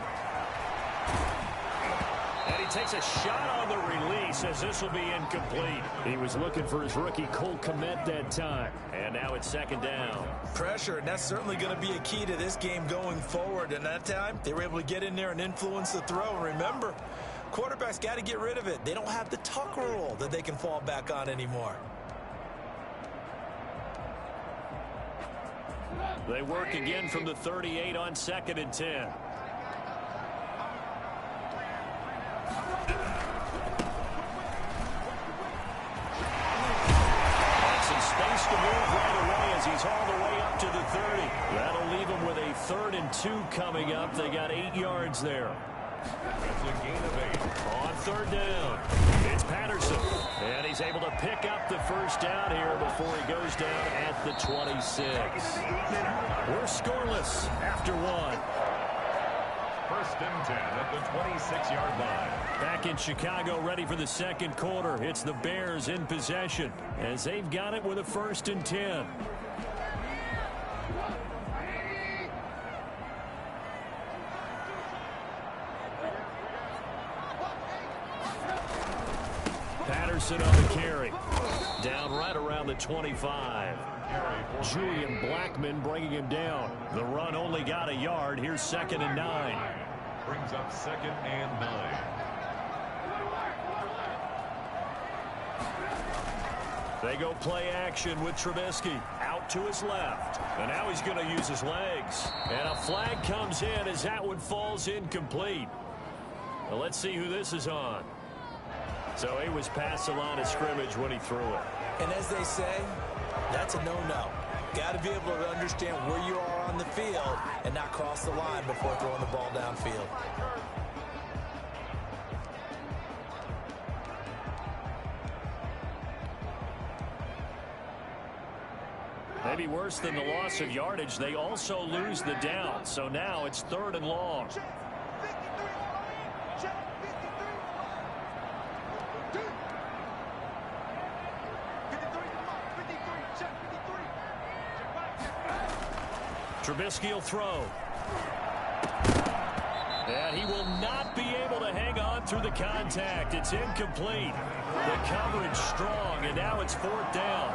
And he takes a shot on the release as this will be incomplete. He was looking for his rookie Cole Kmet that time. And now it's 2nd down. Pressure, and that's certainly going to be a key to this game going forward. And that time, they were able to get in there and influence the throw. And remember, quarterbacks got to get rid of it. They don't have the tuck rule that they can fall back on anymore. They work again from the 38 on 2nd and 10. Space to move right away as he's all the way up to the 30. That'll leave him with a 3rd and 2 coming up. They got 8 yards there. It's a gain of 8. On 3rd down, it's Patterson. And he's able to pick up the 1st down here before he goes down at the 26. We're scoreless after 1. 1st and 10 at the 26-yard line. Back in Chicago, ready for the 2nd quarter. It's the Bears in possession as they've got it with a 1st and 10. Patterson on the carry. Down right around the 25. Julian Blackman bringing him down. The run only got a yard. Here's 2nd and 9. Brings up 2nd and 9. They go play action with Trubisky out to his left. And now he's going to use his legs. And a flag comes in as that one falls incomplete. Well, let's see who this is on. So he was past the line of scrimmage when he threw it. And as they say, that's a no-no. Got to be able to understand where you are on the field and not cross the line before throwing the ball downfield. Maybe worse than the loss of yardage, they also lose the down. So now it's 3rd and long. Trubisky will throw. And he will not be able to hang on through the contact. It's incomplete. The coverage strong, and now it's 4th down.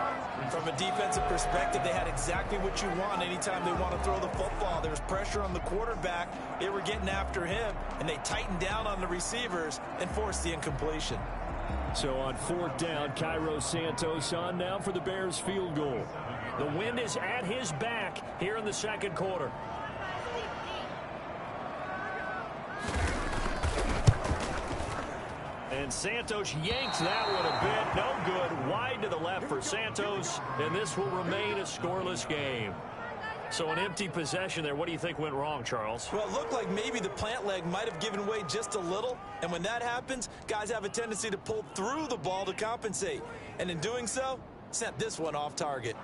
From a defensive perspective, they had exactly what you want anytime they want to throw the football. There was pressure on the quarterback. They were getting after him, and they tightened down on the receivers and forced the incompletion. So on 4th down, Cairo Santos on now for the Bears field goal. The wind is at his back here in the second quarter. And Santos yanks that one a bit. No good. Wide to the left for Santos. And this will remain a scoreless game. So an empty possession there. What do you think went wrong, Charles? Well, it looked like maybe the plant leg might have given way just a little. And when that happens, guys have a tendency to pull through the ball to compensate. And in doing so, sent this one off target.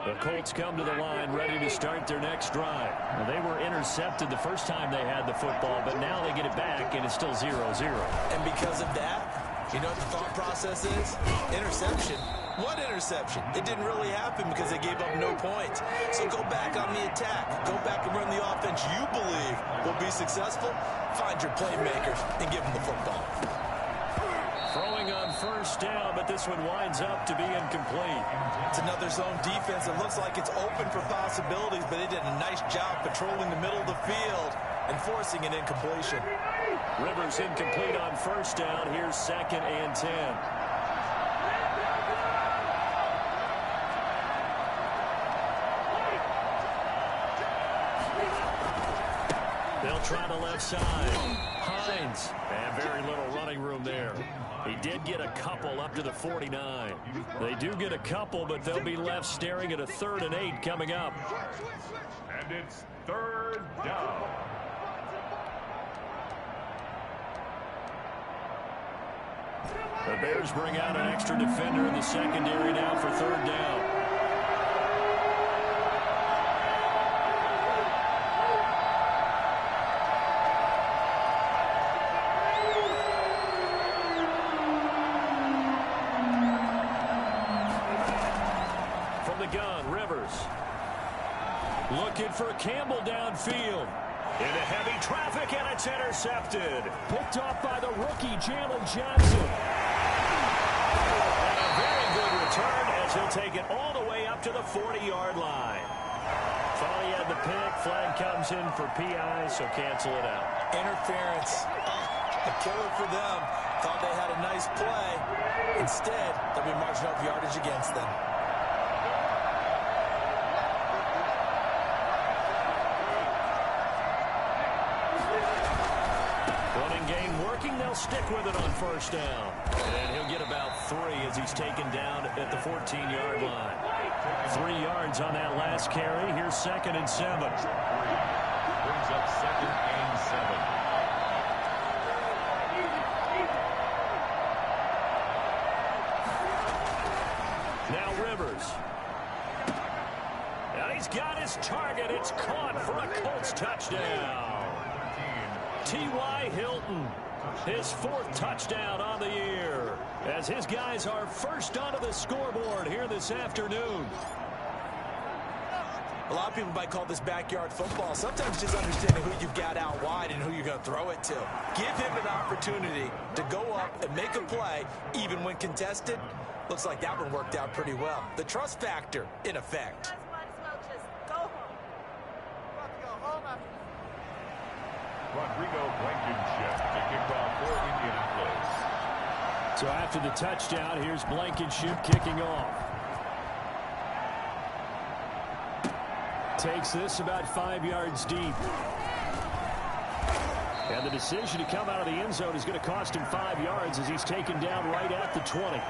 The Colts come to the line ready to start their next drive. Well, they were intercepted the first time they had the football, but now they get it back, and it's still 0-0. And because of that, you know what the thought process is? Interception. What interception? It didn't really happen because they gave up no points. So go back on the attack. Go back and run the offense you believe will be successful. Find your playmakers and give them the football. Throwing on 1st down, but this one winds up to be incomplete. It's another zone defense. It looks like it's open for possibilities, but they did a nice job patrolling the middle of the field and forcing an incompletion. Rivers incomplete on 1st down. Here's 2nd and 10. They'll try the left side. Hines, and very little running room there. He did get a couple up to the 49. They do get a couple, but they'll be left staring at a 3rd and 8 coming up. And it's 3rd down. The Bears bring out an extra defender in the secondary now for 3rd down. Looking for Campbell downfield. Into heavy traffic, and it's intercepted. Picked off by the rookie, Jalen Johnson. And a very good return as he'll take it all the way up to the 40-yard line. Thought he had the pick. Flag comes in for PI, so cancel it out. Interference. A killer for them. Thought they had a nice play. Instead, they'll be marching up yardage against them. They'll stick with it on 1st down. And he'll get about 3 as he's taken down at the 14-yard line. 3 yards on that last carry. Here's 2nd and 7. Brings up 2nd and 7. Now Rivers. And he's got his target. It's caught for a Colts touchdown. T.Y. Hilton. His 4th touchdown on the year as his guys are first onto the scoreboard here this afternoon. A lot of people might call this backyard football. Sometimes just understanding who you've got out wide and who you're going to throw it to. Give him an opportunity to go up and make a play even when contested. Looks like that one worked out pretty well. The trust factor in effect. Rodrigo Blankenship to kick off for Indianapolis. So after the touchdown, here's Blankenship kicking off. Takes this about 5 yards deep. And the decision to come out of the end zone is going to cost him 5 yards as he's taken down right at the 20.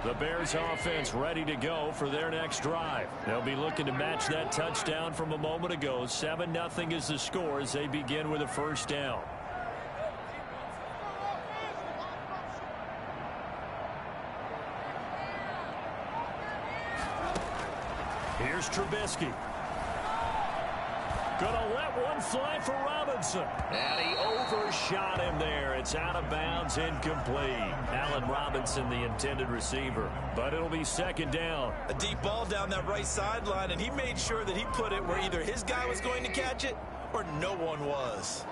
The Bears offense ready to go for their next drive. They'll be looking to match that touchdown from a moment ago. 7-0 is the score as they begin with a 1st down. Here's Trubisky. Gonna let one fly for Robinson. And he overshot him there. It's out of bounds, incomplete. Allen Robinson, the intended receiver. But it'll be 2nd down. A deep ball down that right sideline, and he made sure that he put it where either his guy was going to catch it or no one was.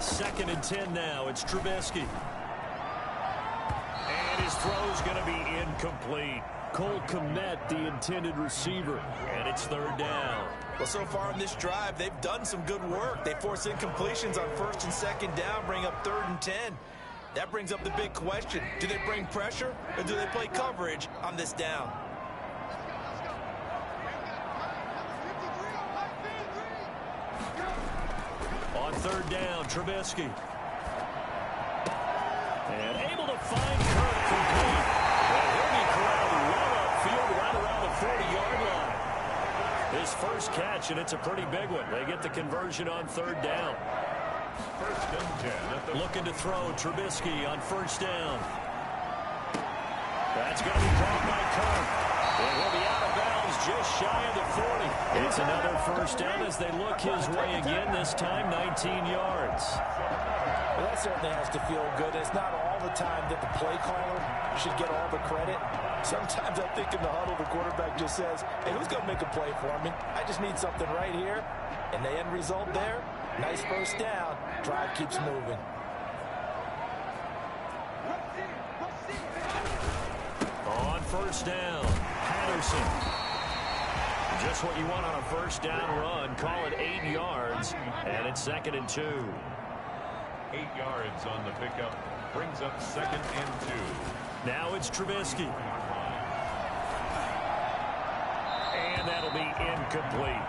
2nd and 10 now. It's Trubisky. And his throw's going to be incomplete. Cole Kmet, the intended receiver. And it's 3rd down. Well, so far in this drive, they've done some good work. They force incompletions on 1st and 2nd down, bring up 3rd and 10. That brings up the big question. Do they bring pressure or do they play coverage on this down? On 3rd down, Trubisky. And able to find Kirk complete. And he'll be corralled well upfield right around the 40-yard line. His first catch, and it's a pretty big one. They get the conversion on 3rd down. 1st and 10. Looking to throw Trubisky on 1st down. That's going to be caught by Kirk. It will be out of bounds just shy of the 40. It's another 1st down as they look his way again, this time 19 yards. Well, that certainly has to feel good. It's not all the time that the play caller should get all the credit. Sometimes I think in the huddle, the quarterback just says, hey, who's going to make a play for me? I just need something right here. And the end result there, nice 1st down. Drive keeps moving. On 1st down, Patterson. Just what you want on a 1st down run. Call it 8 yards, and it's 2nd and 2. 8 yards on the pickup. Brings up 2nd and 2. Now it's Trubisky. And that'll be incomplete.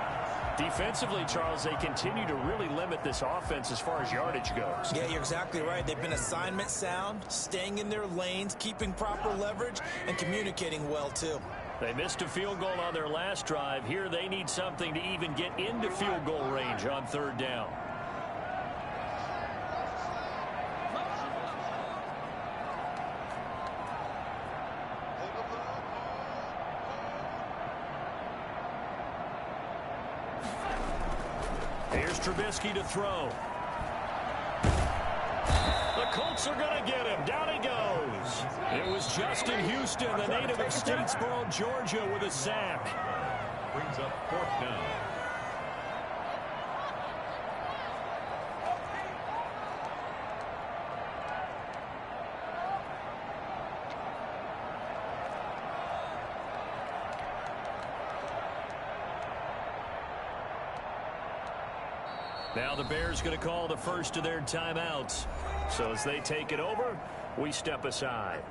Defensively, Charles, they continue to really limit this offense as far as yardage goes. Yeah, you're exactly right. They've been assignment sound, staying in their lanes, keeping proper leverage, and communicating well, too. They missed a field goal on their last drive. Here they need something to even get into field goal range on 3rd down. Here's Trubisky to throw. The Colts are going to get him. Down he goes. It was Justin Houston, the native of Statesboro, Georgia, with a sack. Brings up 4th down. Now the Bears going to call the first of their timeouts. So as they take it over, we step aside.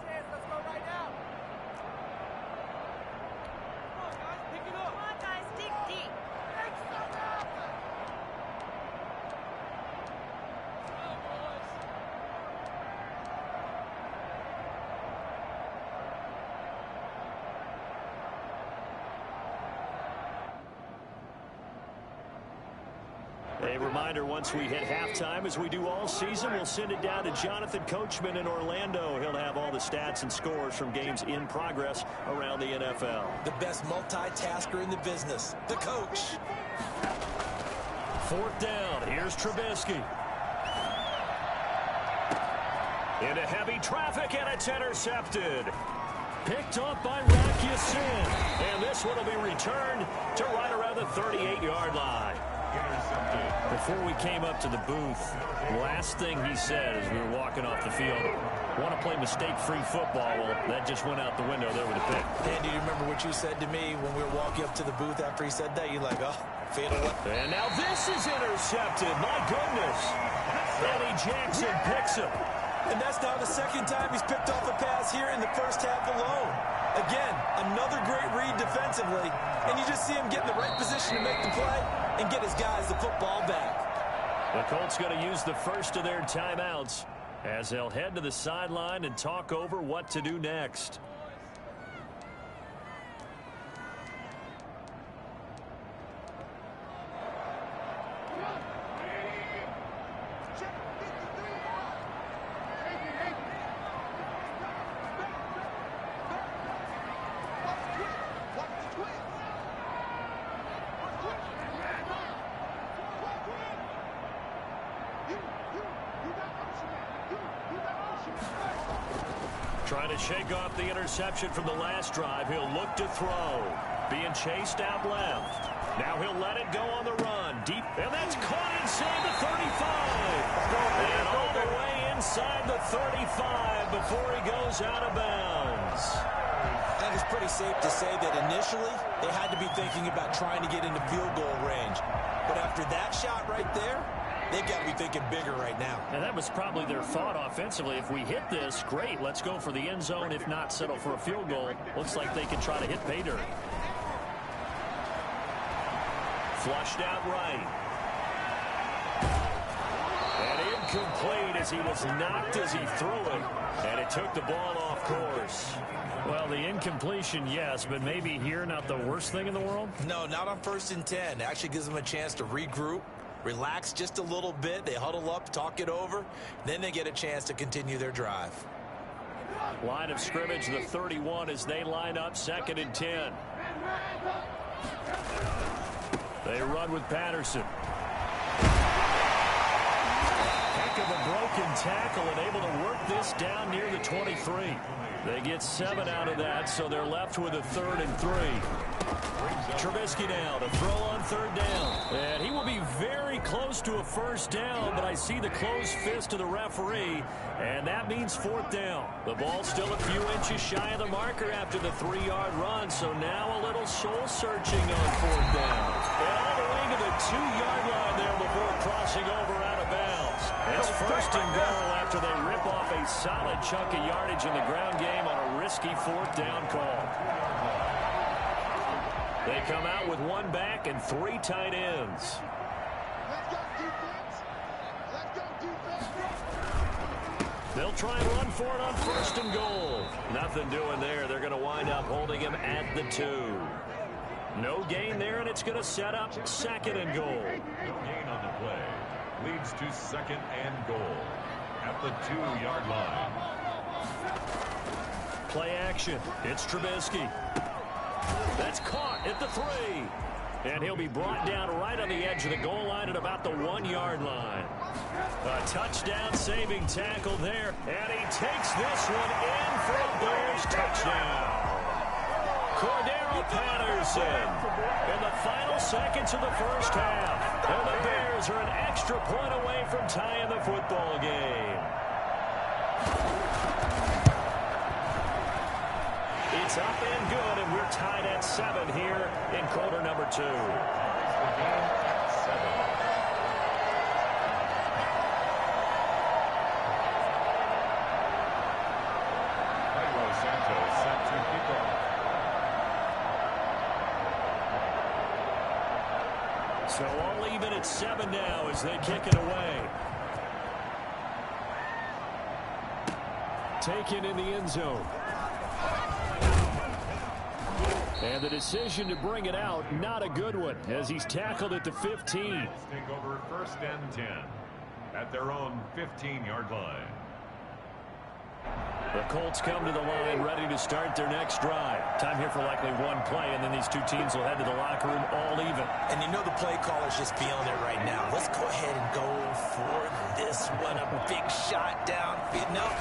A reminder, once we hit halftime, as we do all season, we'll send it down to Jonathan Coachman in Orlando. He'll have all the stats and scores from games in progress around the NFL. The best multitasker in the business, the coach. 4th down. Here's Trubisky. Into heavy traffic, and it's intercepted. Picked up by Rocky Sin. And this one will be returned to right around the 38-yard line. Before we came up to the booth, last thing he said as we were walking off the field, want to play mistake-free football. Well, that just went out the window there with a pick. And do you remember what you said to me when we were walking up to the booth after he said that? You're like, oh, fatal. And now this is intercepted. My goodness. Eddie Jackson picks him. And that's now the 2nd time he's picked off a pass here in the 1st half alone. Again, another great read defensively. And you just see him get in the right position to make the play and get his guys the football back. The Colts going to use the first of their timeouts as they'll head to the sideline and talk over what to do next. Trying to shake off the interception from the last drive. He'll look to throw. Being chased out left. Now he'll let it go on the run. Deep, and that's caught inside the 35. inside the 35 before he goes out of bounds. I think it's pretty safe to say that initially they had to be thinking about trying to get into field goal range. But after that shot right there, they've got to be thinking bigger right now. And that was probably their thought offensively. If we hit this, great, let's go for the end zone. If not, settle for a field goal. Looks like they can try to hit pay dirt. Flushed out right. And incomplete as he was knocked as he threw it. And it took the ball off course. Well, the incompletion, yes, but maybe here not the worst thing in the world? No, not on 1st and 10. It actually gives them a chance to regroup, relax just a little bit. They huddle up, talk it over. Then they get a chance to continue their drive. Line of scrimmage, the 31, as they line up 2nd and 10. They run with Patterson. Heck of a broken tackle and able to work this down near the 23. They get 7 out of that, so they're left with a 3rd and 3. Trubisky now to throw on 3rd down. And he will be very close to a 1st down, but I see the closed fist of the referee, and that means 4th down. The ball's still a few inches shy of the marker after the 3-yard run, so now a little soul-searching on 4th down. And all the way to the 2-yard line there before crossing over out of bounds. It's 1st and goal after they rip off a solid chunk of yardage in the ground game on a risky 4th down call. They come out with 1 back and 3 tight ends. They'll try and run for it on 1st and goal. Nothing doing there. They're going to wind up holding him at the 2. No gain there, and it's going to set up 2nd and goal. No gain on the play. Leads to 2nd and goal at the 2-yard line. Play action. It's Trubisky. That's caught at the 3. And he'll be brought down right on the edge of the goal line at about the 1-yard line. A touchdown saving tackle there. And he takes this one in for a Bears touchdown. Cordero Patterson in the final seconds of the 1st half. And the Bears are an extra point away from tying the football game. It's up and good, and we're tied at 7 here in quarter number 2. So all even at 7 now as they kick it away. Taken in the end zone. And the decision to bring it out, not a good one, as he's tackled at the 15. Take over 1st and 10 at their own 15-yard line. The Colts come to the line ready to start their next drive. Time here for likely 1 play, and then these 2 teams will head to the locker room all even. And you know the play caller's just feeling it right now. Let's go ahead and go for this one. A big shot downfield. Nope.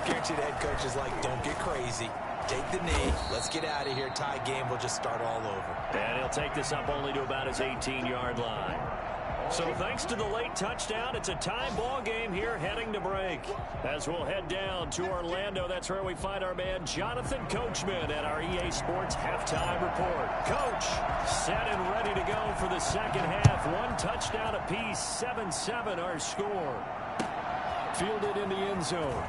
Guarantee the head coach is like, don't get crazy. Take the knee. Let's get out of here. Tie game will just start all over. And he'll take this up only to about his 18-yard line. So thanks to the late touchdown, it's a tie ball game here heading to break. As we'll head down to Orlando, that's where we find our man Jonathan Coachman at our EA Sports Halftime Report. Coach, set and ready to go for the 2nd half. 1 touchdown apiece, 7-7 our score. Fielded in the end zone.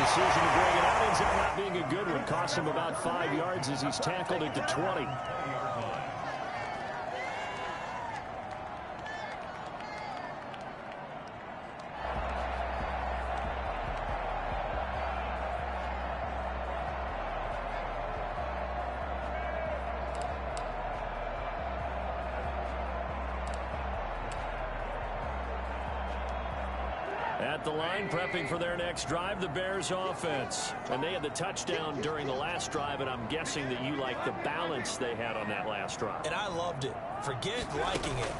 Decision to bring it out ends up not being a good one. Costs him about 5 yards as he's tackled at the 20. At the line, prepping for their next drive, the Bears offense. And they had the touchdown during the last drive, and I'm guessing that you like the balance they had on that last drive. And I loved it. Forget liking it.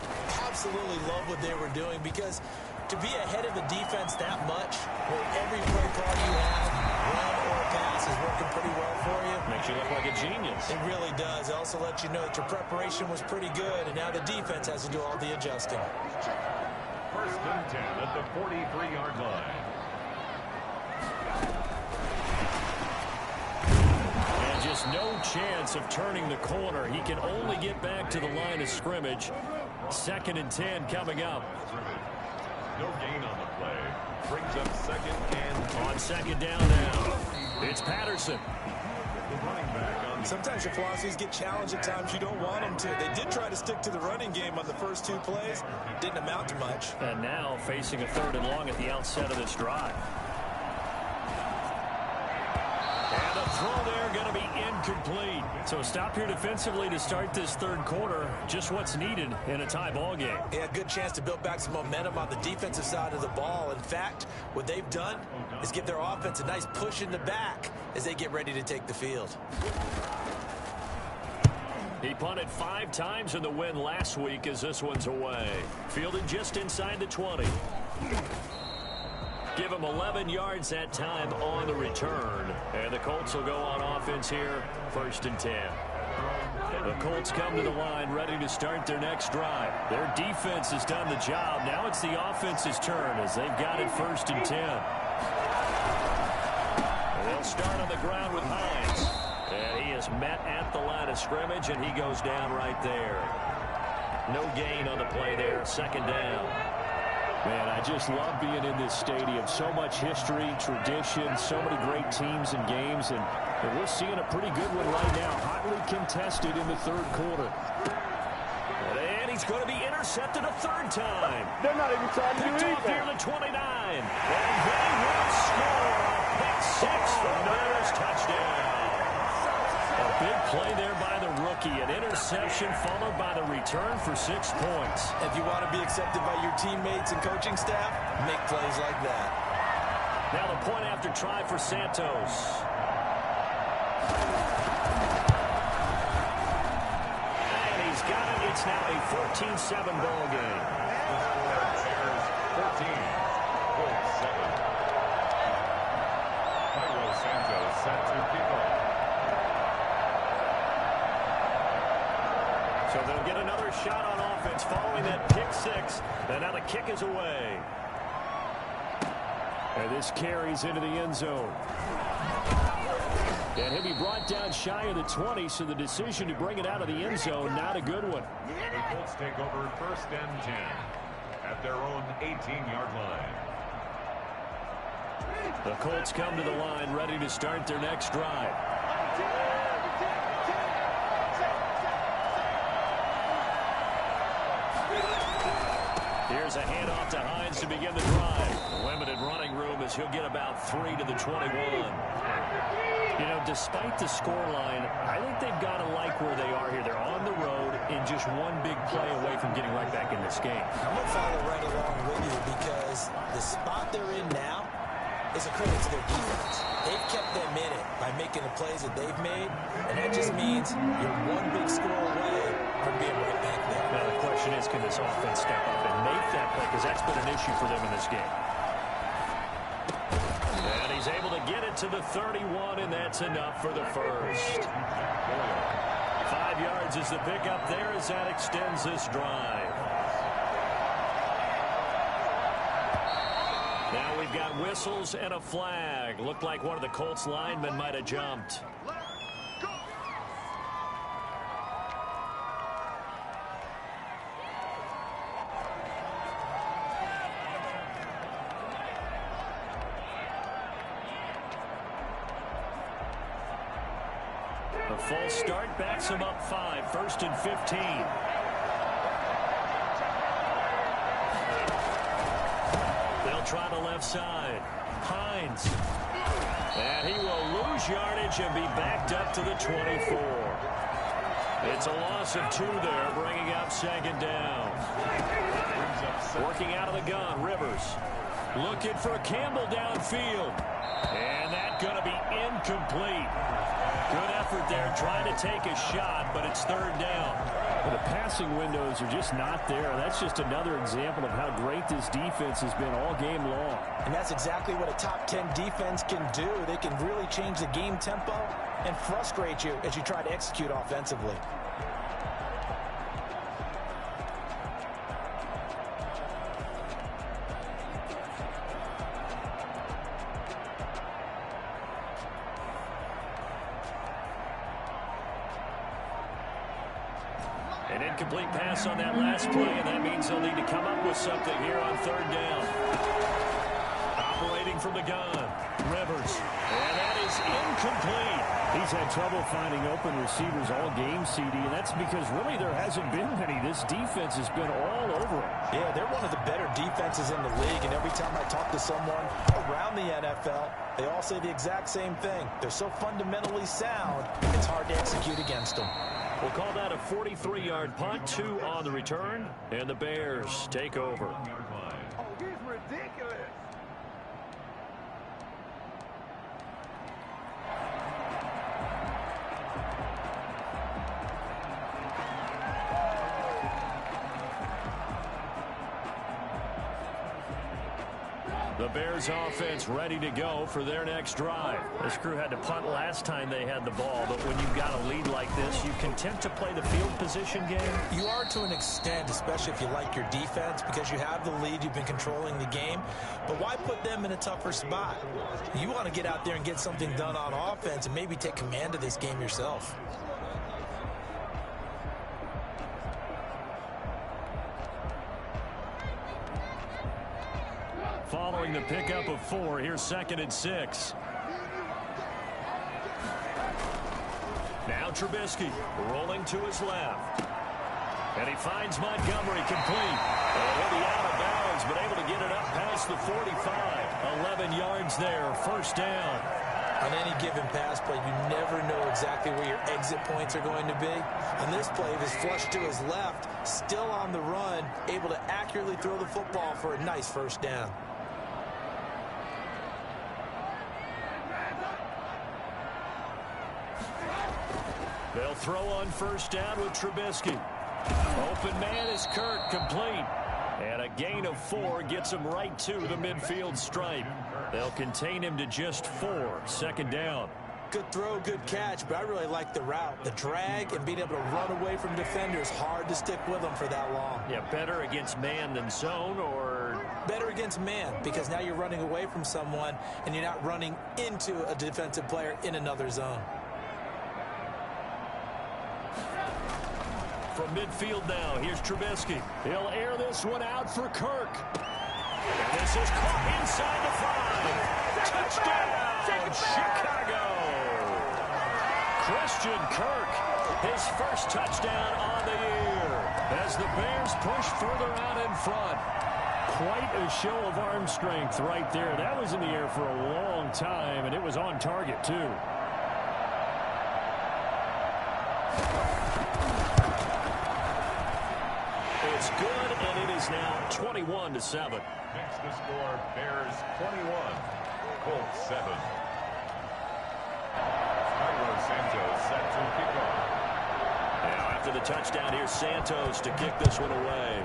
Absolutely love what they were doing, because to be ahead of the defense that much, where every play call you have, run or pass, is working pretty well for you. Makes you look like a genius. It really does. It also lets you know that your preparation was pretty good, and now the defense has to do all the adjusting. First and 10 at the 43-yard line. And just no chance of turning the corner. He can only get back to the line of scrimmage. Second and 10 coming up. No gain on the play. Brings up second and on second down now. It's Patterson. Sometimes your philosophies get challenged at times you don't want them to. They did try to stick to the running game on the first 2 plays. Didn't amount to much. And now facing a 3rd and long at the outset of this drive. And the throw there going to be incomplete. So a stop here defensively to start this 3rd quarter. Just what's needed in a tie ball game. Yeah, good chance to build back some momentum on the defensive side of the ball. In fact, what they've done is give their offense a nice push in the back as they get ready to take the field. He punted 5 times in the win last week as this one's away. Fielded just inside the 20. Give him 11 yards that time on the return. And the Colts will go on offense here, 1st and 10. The Colts come to the line ready to start their next drive. Their defense has done the job. Now it's the offense's turn as they've got it 1st and 10. And they'll start on the ground with Hines. And he is met at the line of scrimmage, and he goes down right there. No gain on the play there, 2nd down. Man, I just love being in this stadium. So much history, tradition, so many great teams and games, and we're seeing a pretty good one right now. Hotly contested in the 3rd quarter. And he's going to be intercepted a 3rd time. They're not even trying to do anything. Picked off near the 29. And they will score a pick 6 from Niners touchdown. A big play there by the rookie. An interception followed by the return for 6 points. If you want to be accepted by your teammates and coaching staff, make plays like that. Now the point after try for Santos. And he's got it. It's now a 14-7 ball game. 14, Colts 7. Carlos Santos set to kick off. So they'll get another shot on offense following that pick 6. And now the kick is away. And this carries into the end zone. And he'll be brought down shy of the 20, so the decision to bring it out of the end zone, not a good one. The Colts take over 1st and 10 at their own 18-yard line. The Colts come to the line ready to start their next drive. Here's a handoff to Hines to begin the drive. Limited running room as he'll get about 3 to the 21. You know, despite the scoreline, I think they've got to like where they are here. They're on the road and just one big play away from getting right back in this game. I'm going to follow right along with you because the spot they're in now is a credit to their defense. They've kept them in it by making the plays that they've made, and that just means you're one big score away from being right back there. Now the question is, can this offense step up and make that play? Because that's been an issue for them in this game. And he's able to get it to the 31, and that's enough for the first. 5 yards is the pickup there as that extends this drive. Now we've got whistles and a flag. Looked like one of the Colts linemen might have jumped. A false start backs him up 5, 1st and 15. They'll try the left side. Hines. And he will lose yardage and be backed up to the 24. It's a loss of 2 there, bringing up 2nd down. Working out of the gun, Rivers. Looking for Campbell downfield. And that's going to be incomplete. Good effort there, trying to take a shot, but it's 3rd down. Well, the passing windows are just not there. That's just another example of how great this defense has been all game long. And that's exactly what a top 10 defense can do. They can really change the game tempo and frustrate you as you try to execute offensively. An incomplete pass on that last play, and that means they'll need to come up with something here on third down. Operating from the gun, Rivers. And that is incomplete. He's had trouble finding open receivers all game, CD, and that's because really there hasn't been many. This defense has been all over him. Yeah, they're one of the better defenses in the league, and every time I talk to someone around the NFL, they all say the exact same thing. They're so fundamentally sound, it's hard to execute against them. We'll call that a 43-yard punt, 2 on the return, and the Bears take over. Oh, he's ridiculous. The Bears offense ready to go for their next drive. This crew had to punt last time they had the ball, but when you've got a lead like this, you content to play the field position game? You are to an extent, especially if you like your defense, because you have the lead, you've been controlling the game. But why put them in a tougher spot? You want to get out there and get something done on offense and maybe take command of this game yourself. Following the pickup of 4, here's 2nd and 6. Now Trubisky rolling to his left. And he finds Montgomery complete. And he'll be out of bounds, but able to get it up past the 45. 11 yards there, first down. On any given pass play, you never know exactly where your exit points are going to be. On this play, he was flushed to his left, still on the run, able to accurately throw the football for a nice first down. They'll throw on first down with Trubisky. Open man is Kirk, complete. And a gain of 4 gets him right to the midfield stripe. They'll contain him to just 4. Second down. Good throw, good catch, but I really like the route. The drag and being able to run away from defenders, hard to stick with them for that long. Yeah, better against man than zone, or? Better against man, because now you're running away from someone and you're not running into a defensive player in another zone. From midfield now, here's Trubisky. He'll air this one out for Kirk. And this is caught inside the 5. Touchdown, Chicago. Christian Kirk, his first touchdown on the year. As the Bears push further out in front. Quite a show of arm strength right there. That was in the air for a long time, and it was on target, too. It's good, and it is now 21-7. Next to score, Bears 21, Colts 7. Santos set to kick off. Now after the touchdown, here's Santos to kick this one away.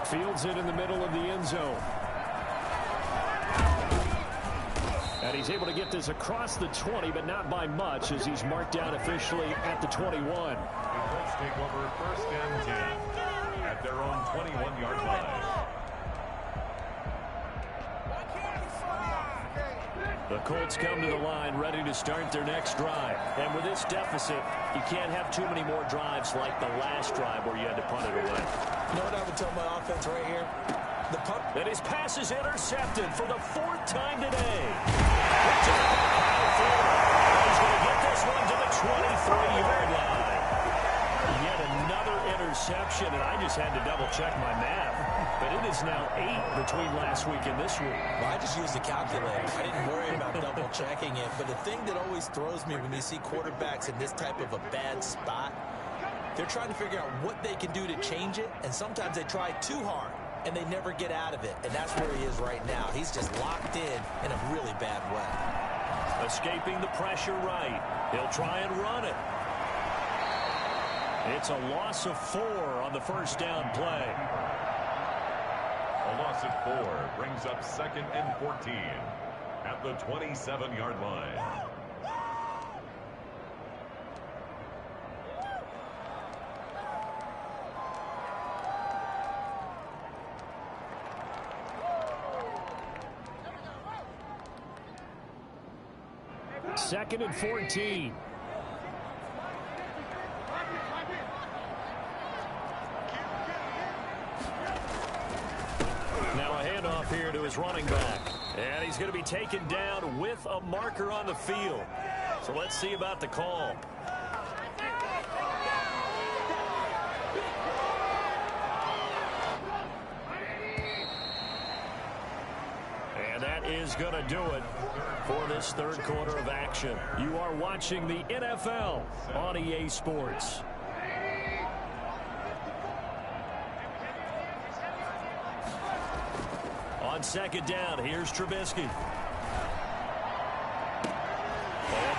Fields it in the middle of the end zone. And he's able to get this across the 20, but not by much, as he's marked down officially at the 21. The Colts take over 1st and 10 at their own 21-yard line. The Colts come to the line ready to start their next drive. And with this deficit, you can't have too many more drives like the last drive where you had to punt it away. You know what I would tell my offense right here? The punt. And his pass is intercepted for the 4th time today. He's going to get this one to the 23-yard line. Yet another interception, and I just had to double-check my math. But it is now 8 between last week and this week. Well, I just used the calculator. I didn't worry about double-checking it. But the thing that always throws me when you see quarterbacks in this type of a bad spot, they're trying to figure out what they can do to change it, and sometimes they try too hard, and they never get out of it. And that's where he is right now. He's just locked in a really bad way. Escaping the pressure right. He'll try and run it. It's a loss of 4 on the first down play. A loss of 4 brings up 2nd and 14 at the 27-yard line. Second and 14. his running back. And he's going to be taken down with a marker on the field. So let's see about the call. And that is going to do it for this third quarter of action. You are watching the NFL on EA Sports. On second down, here's Trubisky. A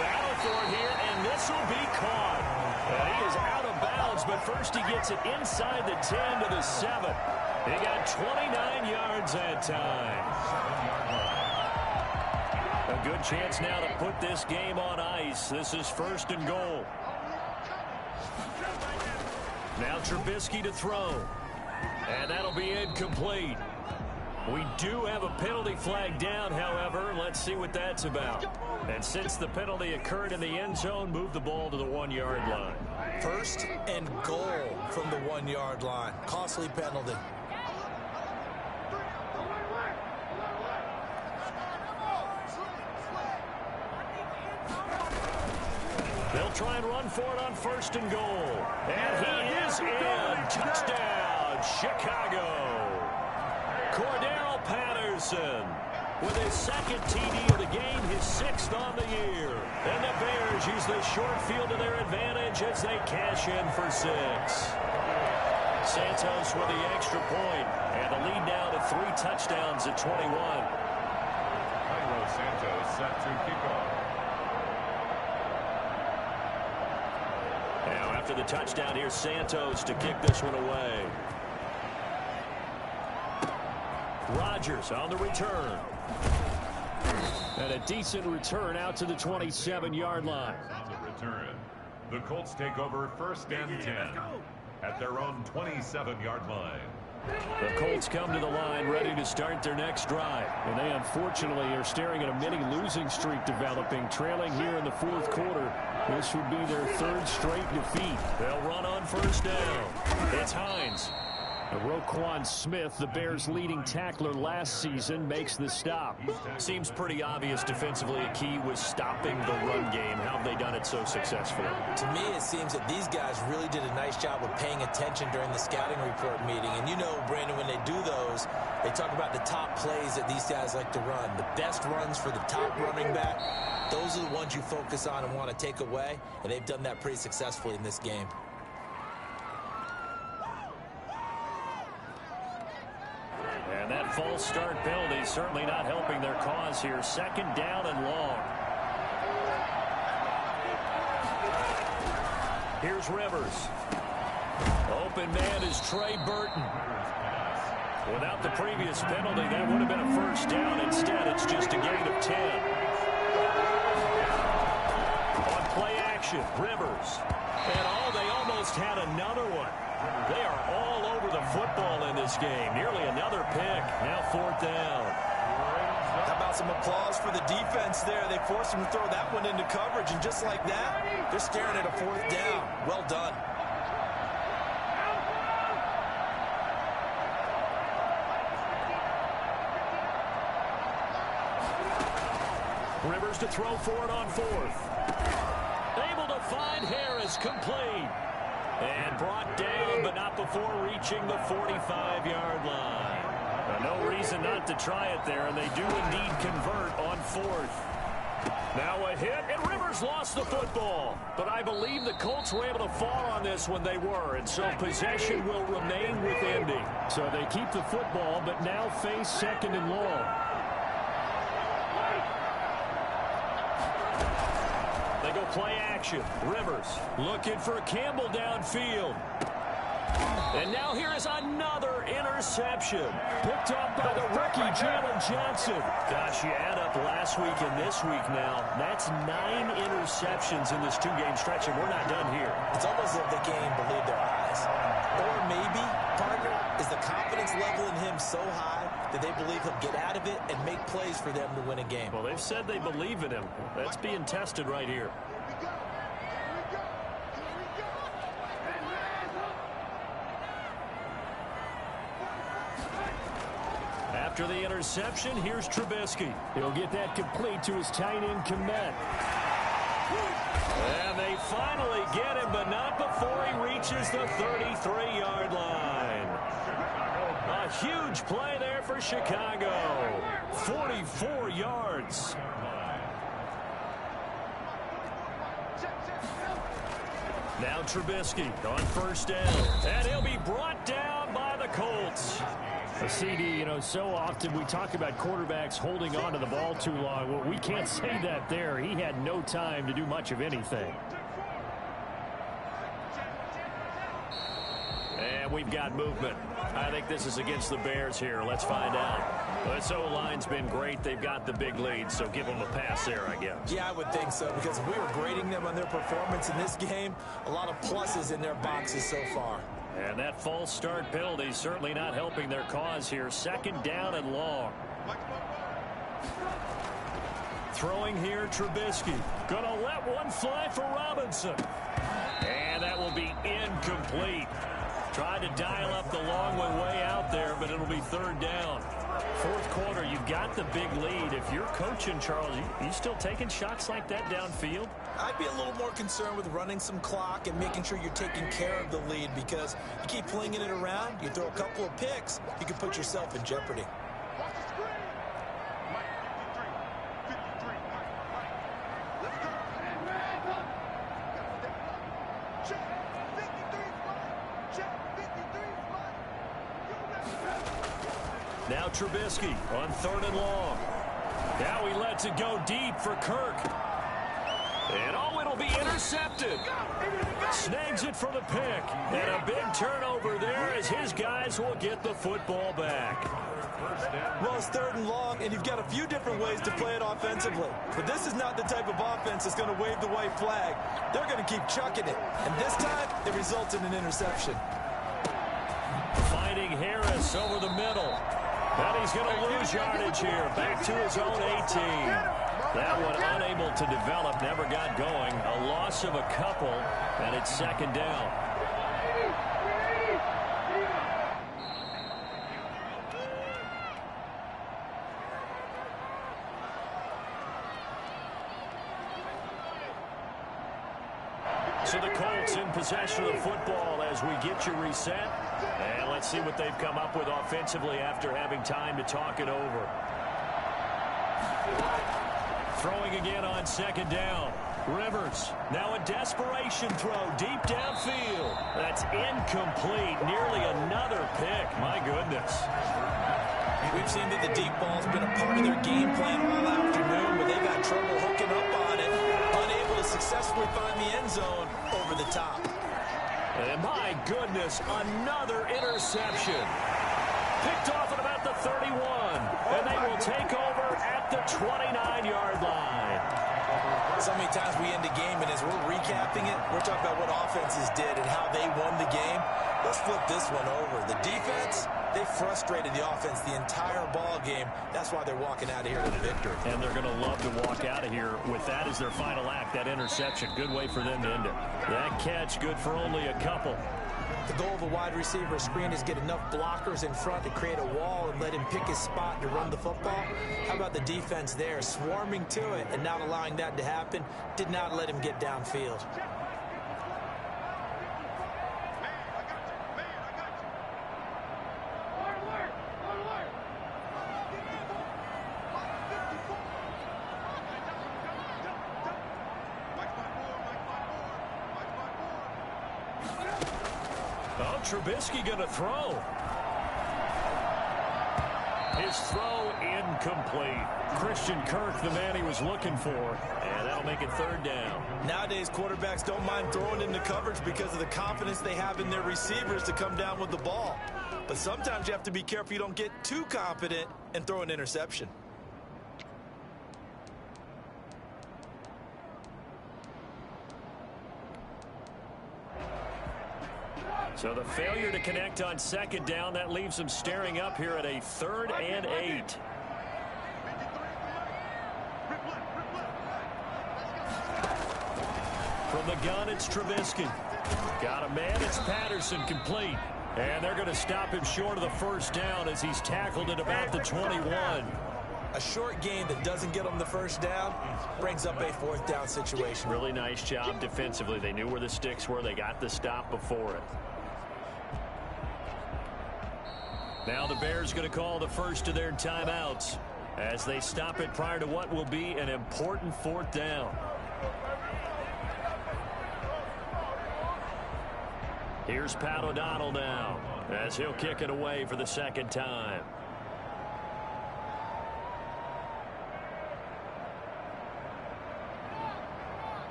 battle for it here, and this will be caught. He is out of bounds, but first he gets it inside the 10 to the 7. He got 29 yards that time. A good chance now to put this game on ice. This is first and goal. Now Trubisky to throw. And that'll be incomplete. We do have a penalty flag down, however. Let's see what that's about. And since the penalty occurred in the end zone, move the ball to the 1-yard line. First and goal from the 1-yard line. Costly penalty. They'll try and run for it on first and goal. And he is in. Touchdown, Chicago. Cordero Patterson with his second TD of the game, his 6th on the year. And the Bears use the short field to their advantage as they cash in for 6. Santos with the extra point, and the lead now to 3 touchdowns at 21. Cairo Santos set to kick off. Now after the touchdown, here's Santos to kick this one away. Rodgers on the return. And a decent return out to the 27-yard line. On the return, the Colts take over first and 10 at their own 27-yard line. The Colts come to the line ready to start their next drive. And they unfortunately are staring at a mini losing streak developing, trailing here in the fourth quarter. This would be their 3rd straight defeat. They'll run on first down. It's Hines. Roquan Smith, the Bears' leading tackler last season, makes the stop. Seems pretty obvious defensively a key was stopping the run game. How have they done it so successfully? To me, it seems that these guys really did a nice job of paying attention during the scouting report meeting. And you know, Brandon, when they do those, they talk about the top plays that these guys like to run. The best runs for the top running back, those are the ones you focus on and want to take away. And they've done that pretty successfully in this game. And that false start penalty certainly not helping their cause here. Second down and long. Here's Rivers. Open man is Trey Burton. Without the previous penalty, that would have been a first down. Instead, it's just a gain of 10. On play action, Rivers. And they almost had another one. They are all over the football in this game. Nearly another pick. Now 4th down. How about some applause for the defense there? They forced him to throw that one into coverage, and just like that, they're staring at a 4th down. Well done. Rivers to throw for it on 4th. Able to find Harris, complete. And brought down, but not before reaching the 45-yard line. No reason not to try it there, and they do indeed convert on 4th. Now a hit, and Rivers lost the football. But I believe the Colts were able to fall on this when they were, and so possession will remain with Indy. So they keep the football, but now face 2nd and long. They go play action. Rivers looking for Campbell downfield. And now here is another interception. Picked up by the rookie, Jalen Johnson. Gosh, you add up last week and this week now. That's 9 interceptions in this 2-game stretch, and we're not done here. It's almost as if they can't even believe their eyes. Or maybe, partner, is the confidence level in him so high that they believe he'll get out of it and make plays for them to win a game. Well, they've said they believe in him. That's being tested right here. After After the interception, here's Trubisky. He'll get that complete to his tight end, Komet. And they finally get him, but not before he reaches the 33-yard line. A huge play there for Chicago. 44 yards. Now Trubisky on first down. And he'll be brought down by the Colts. CD, you know, so often we talk about quarterbacks holding on to the ball too long. Well, we can't say that there. He had no time to do much of anything. And we've got movement. I think this is against the Bears here. Let's find out. This O-line's been great. They've got the big lead, so give them a pass there, I guess. Yeah, I would think so, because if we were grading them on their performance in this game, a lot of pluses in their boxes so far. And that false start penalty certainly not helping their cause here. Second down and long. Throwing here, Trubisky. Gonna let one fly for Robinson. And that will be incomplete. Tried to dial up the long one way out there, but it'll be third down. Fourth quarter, you've got the big lead. If you're coaching, Charles, you still taking shots like that downfield? I'd be a little more concerned with running some clock and making sure you're taking care of the lead, because you keep flinging it around, you throw a couple of picks, you can put yourself in jeopardy. Now Trubisky on third and long. Now he lets it go deep for Kirk. And it'll be intercepted. Snags it for the pick. And a big turnover there as his guys will get the football back. Well, it's third and long, and you've got a few different ways to play it offensively. But this is not the type of offense that's going to wave the white flag. They're going to keep chucking it. And this time, it results in an interception. Finding Harris over the middle. And he's going to lose yardage here. Back to his own 18. That one unable to develop, never got going. A loss of a couple, and it's second down. So the Colts in possession of the football as we get you reset. And let's see what they've come up with offensively after having time to talk it over. Throwing again on second down. Rivers, now a desperation throw deep downfield. That's incomplete. Nearly another pick. My goodness. We've seen that the deep ball's been a part of their game plan all afternoon, but they've had trouble hooking up on it. Unable to successfully find the end zone over the top. And my goodness, another interception. Picked off at about the 31. And they will take over at the 29-yard line. So many times we end the game, and as we're recapping it, we're talking about what offenses did and how they won the game. Let's flip this one over. The defense, they frustrated the offense the entire ball game. That's why they're walking out of here with a victory. And they're going to love to walk out of here with that as their final act, that interception. Good way for them to end it. That catch good for only a couple. The goal of a wide receiver screen is get enough blockers in front to create a wall and let him pick his spot to run the football. How about the defense there, swarming to it and not allowing that to happen? Did not let him get downfield. Trubisky going to throw. His throw incomplete. Christian Kirk, the man he was looking for, and that'll make it third down. Nowadays, quarterbacks don't mind throwing into coverage because of the confidence they have in their receivers to come down with the ball. But sometimes you have to be careful you don't get too confident and throw an interception. So the failure to connect on second down, that leaves them staring up here at a 3rd and 8. From the gun, it's Trubisky. Got a man, it's Patterson, complete. And they're going to stop him short of the first down as he's tackled at about the 21. A short game that doesn't get them the first down brings up a fourth down situation. Really nice job defensively. They knew where the sticks were. They got the stop before it. Now the Bears going to call the first of their timeouts as they stop it prior to what will be an important fourth down. Here's Pat O'Donnell now as he'll kick it away for the second time.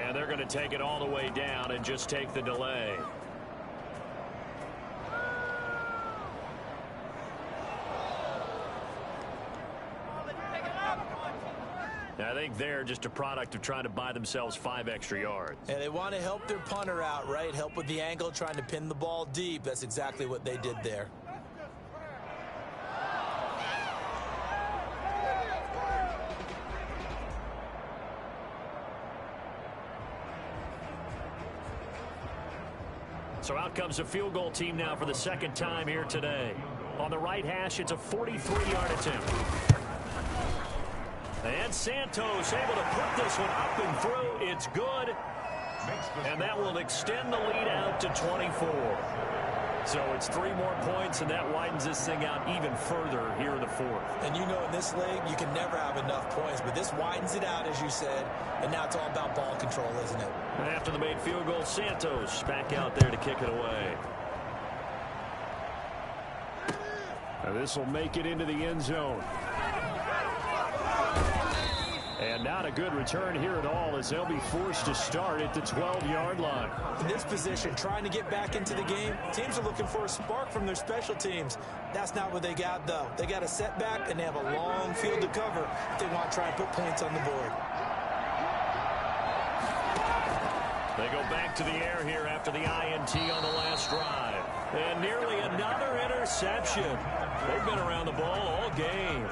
And they're going to take it all the way down and just take the delay. I think they're just a product of trying to buy themselves 5 extra yards. And they want to help their punter out, right? Help with the angle, trying to pin the ball deep. That's exactly what they did there. So out comes a field goal team now for the second time here today. On the right hash, it's a 43-yard attempt. And Santos able to put this one up and through. It's good. And that will extend the lead out to 24. So it's 3 more points, and that widens this thing out even further here in the fourth. And you know in this league, you can never have enough points, but this widens it out, as you said, and now it's all about ball control, isn't it? And after the made field goal, Santos back out there to kick it away. Now this will make it into the end zone. And not a good return here at all as they'll be forced to start at the 12-yard line. In this position, trying to get back into the game, teams are looking for a spark from their special teams. That's not what they got, though. They got a setback, and they have a long field to cover if they want to try and put points on the board. They go back to the air here after the INT on the last drive. And nearly another interception. They've been around the ball all game.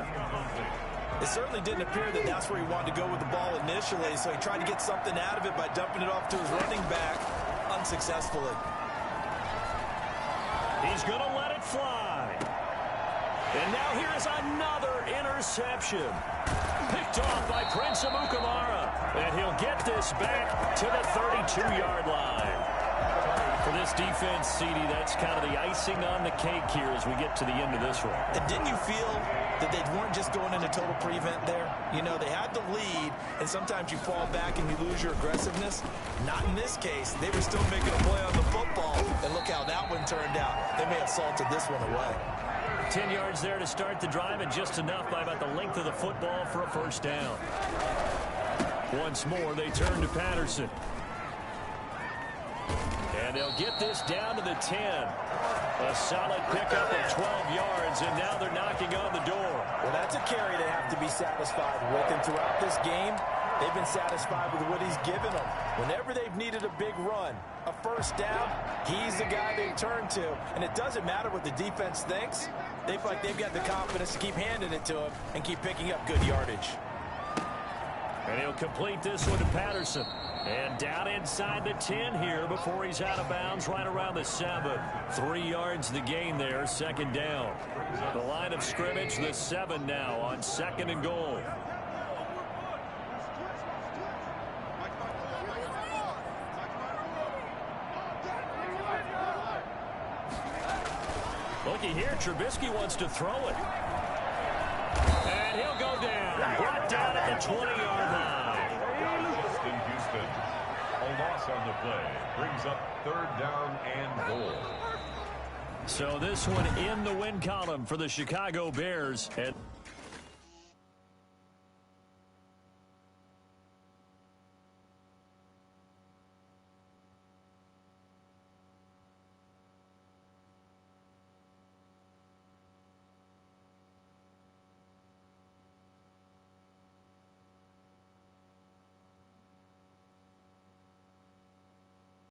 It certainly didn't appear that that's where he wanted to go with the ball initially, so he tried to get something out of it by dumping it off to his running back unsuccessfully. He's going to let it fly. And now here is another interception. Picked off by Prince Amukamara. And he'll get this back to the 32-yard line. For this defense, CD, that's kind of the icing on the cake here as we get to the end of this one. And didn't you feel that they weren't just going into total prevent there? You know, they had the lead, and sometimes you fall back and you lose your aggressiveness. Not in this case. They were still making a play on the football, and look how that one turned out. They may have salted this one away. 10 yards there to start the drive, and just enough by about the length of the football for a first down. Once more, they turn to Patterson. And they'll get this down to the 10. A solid pickup of 12 yards, and now they're knocking on the door. Well, that's a carry they have to be satisfied with. And throughout this game, they've been satisfied with what he's given them. Whenever they've needed a big run, a first down, he's the guy they turn to. And it doesn't matter what the defense thinks. They feel like they've got the confidence to keep handing it to him and keep picking up good yardage. And he'll complete this one to Patterson. And down inside the 10 here before he's out of bounds right around the 7. 3 yards the gain there, second down. The line of scrimmage, the 7 now on second and goal. Looky here, Trubisky wants to throw it. And he'll go down. Brought down at the 20-yard line. Houston. A loss on the play brings up third down and goal. So this one in the win column for the Chicago Bears. And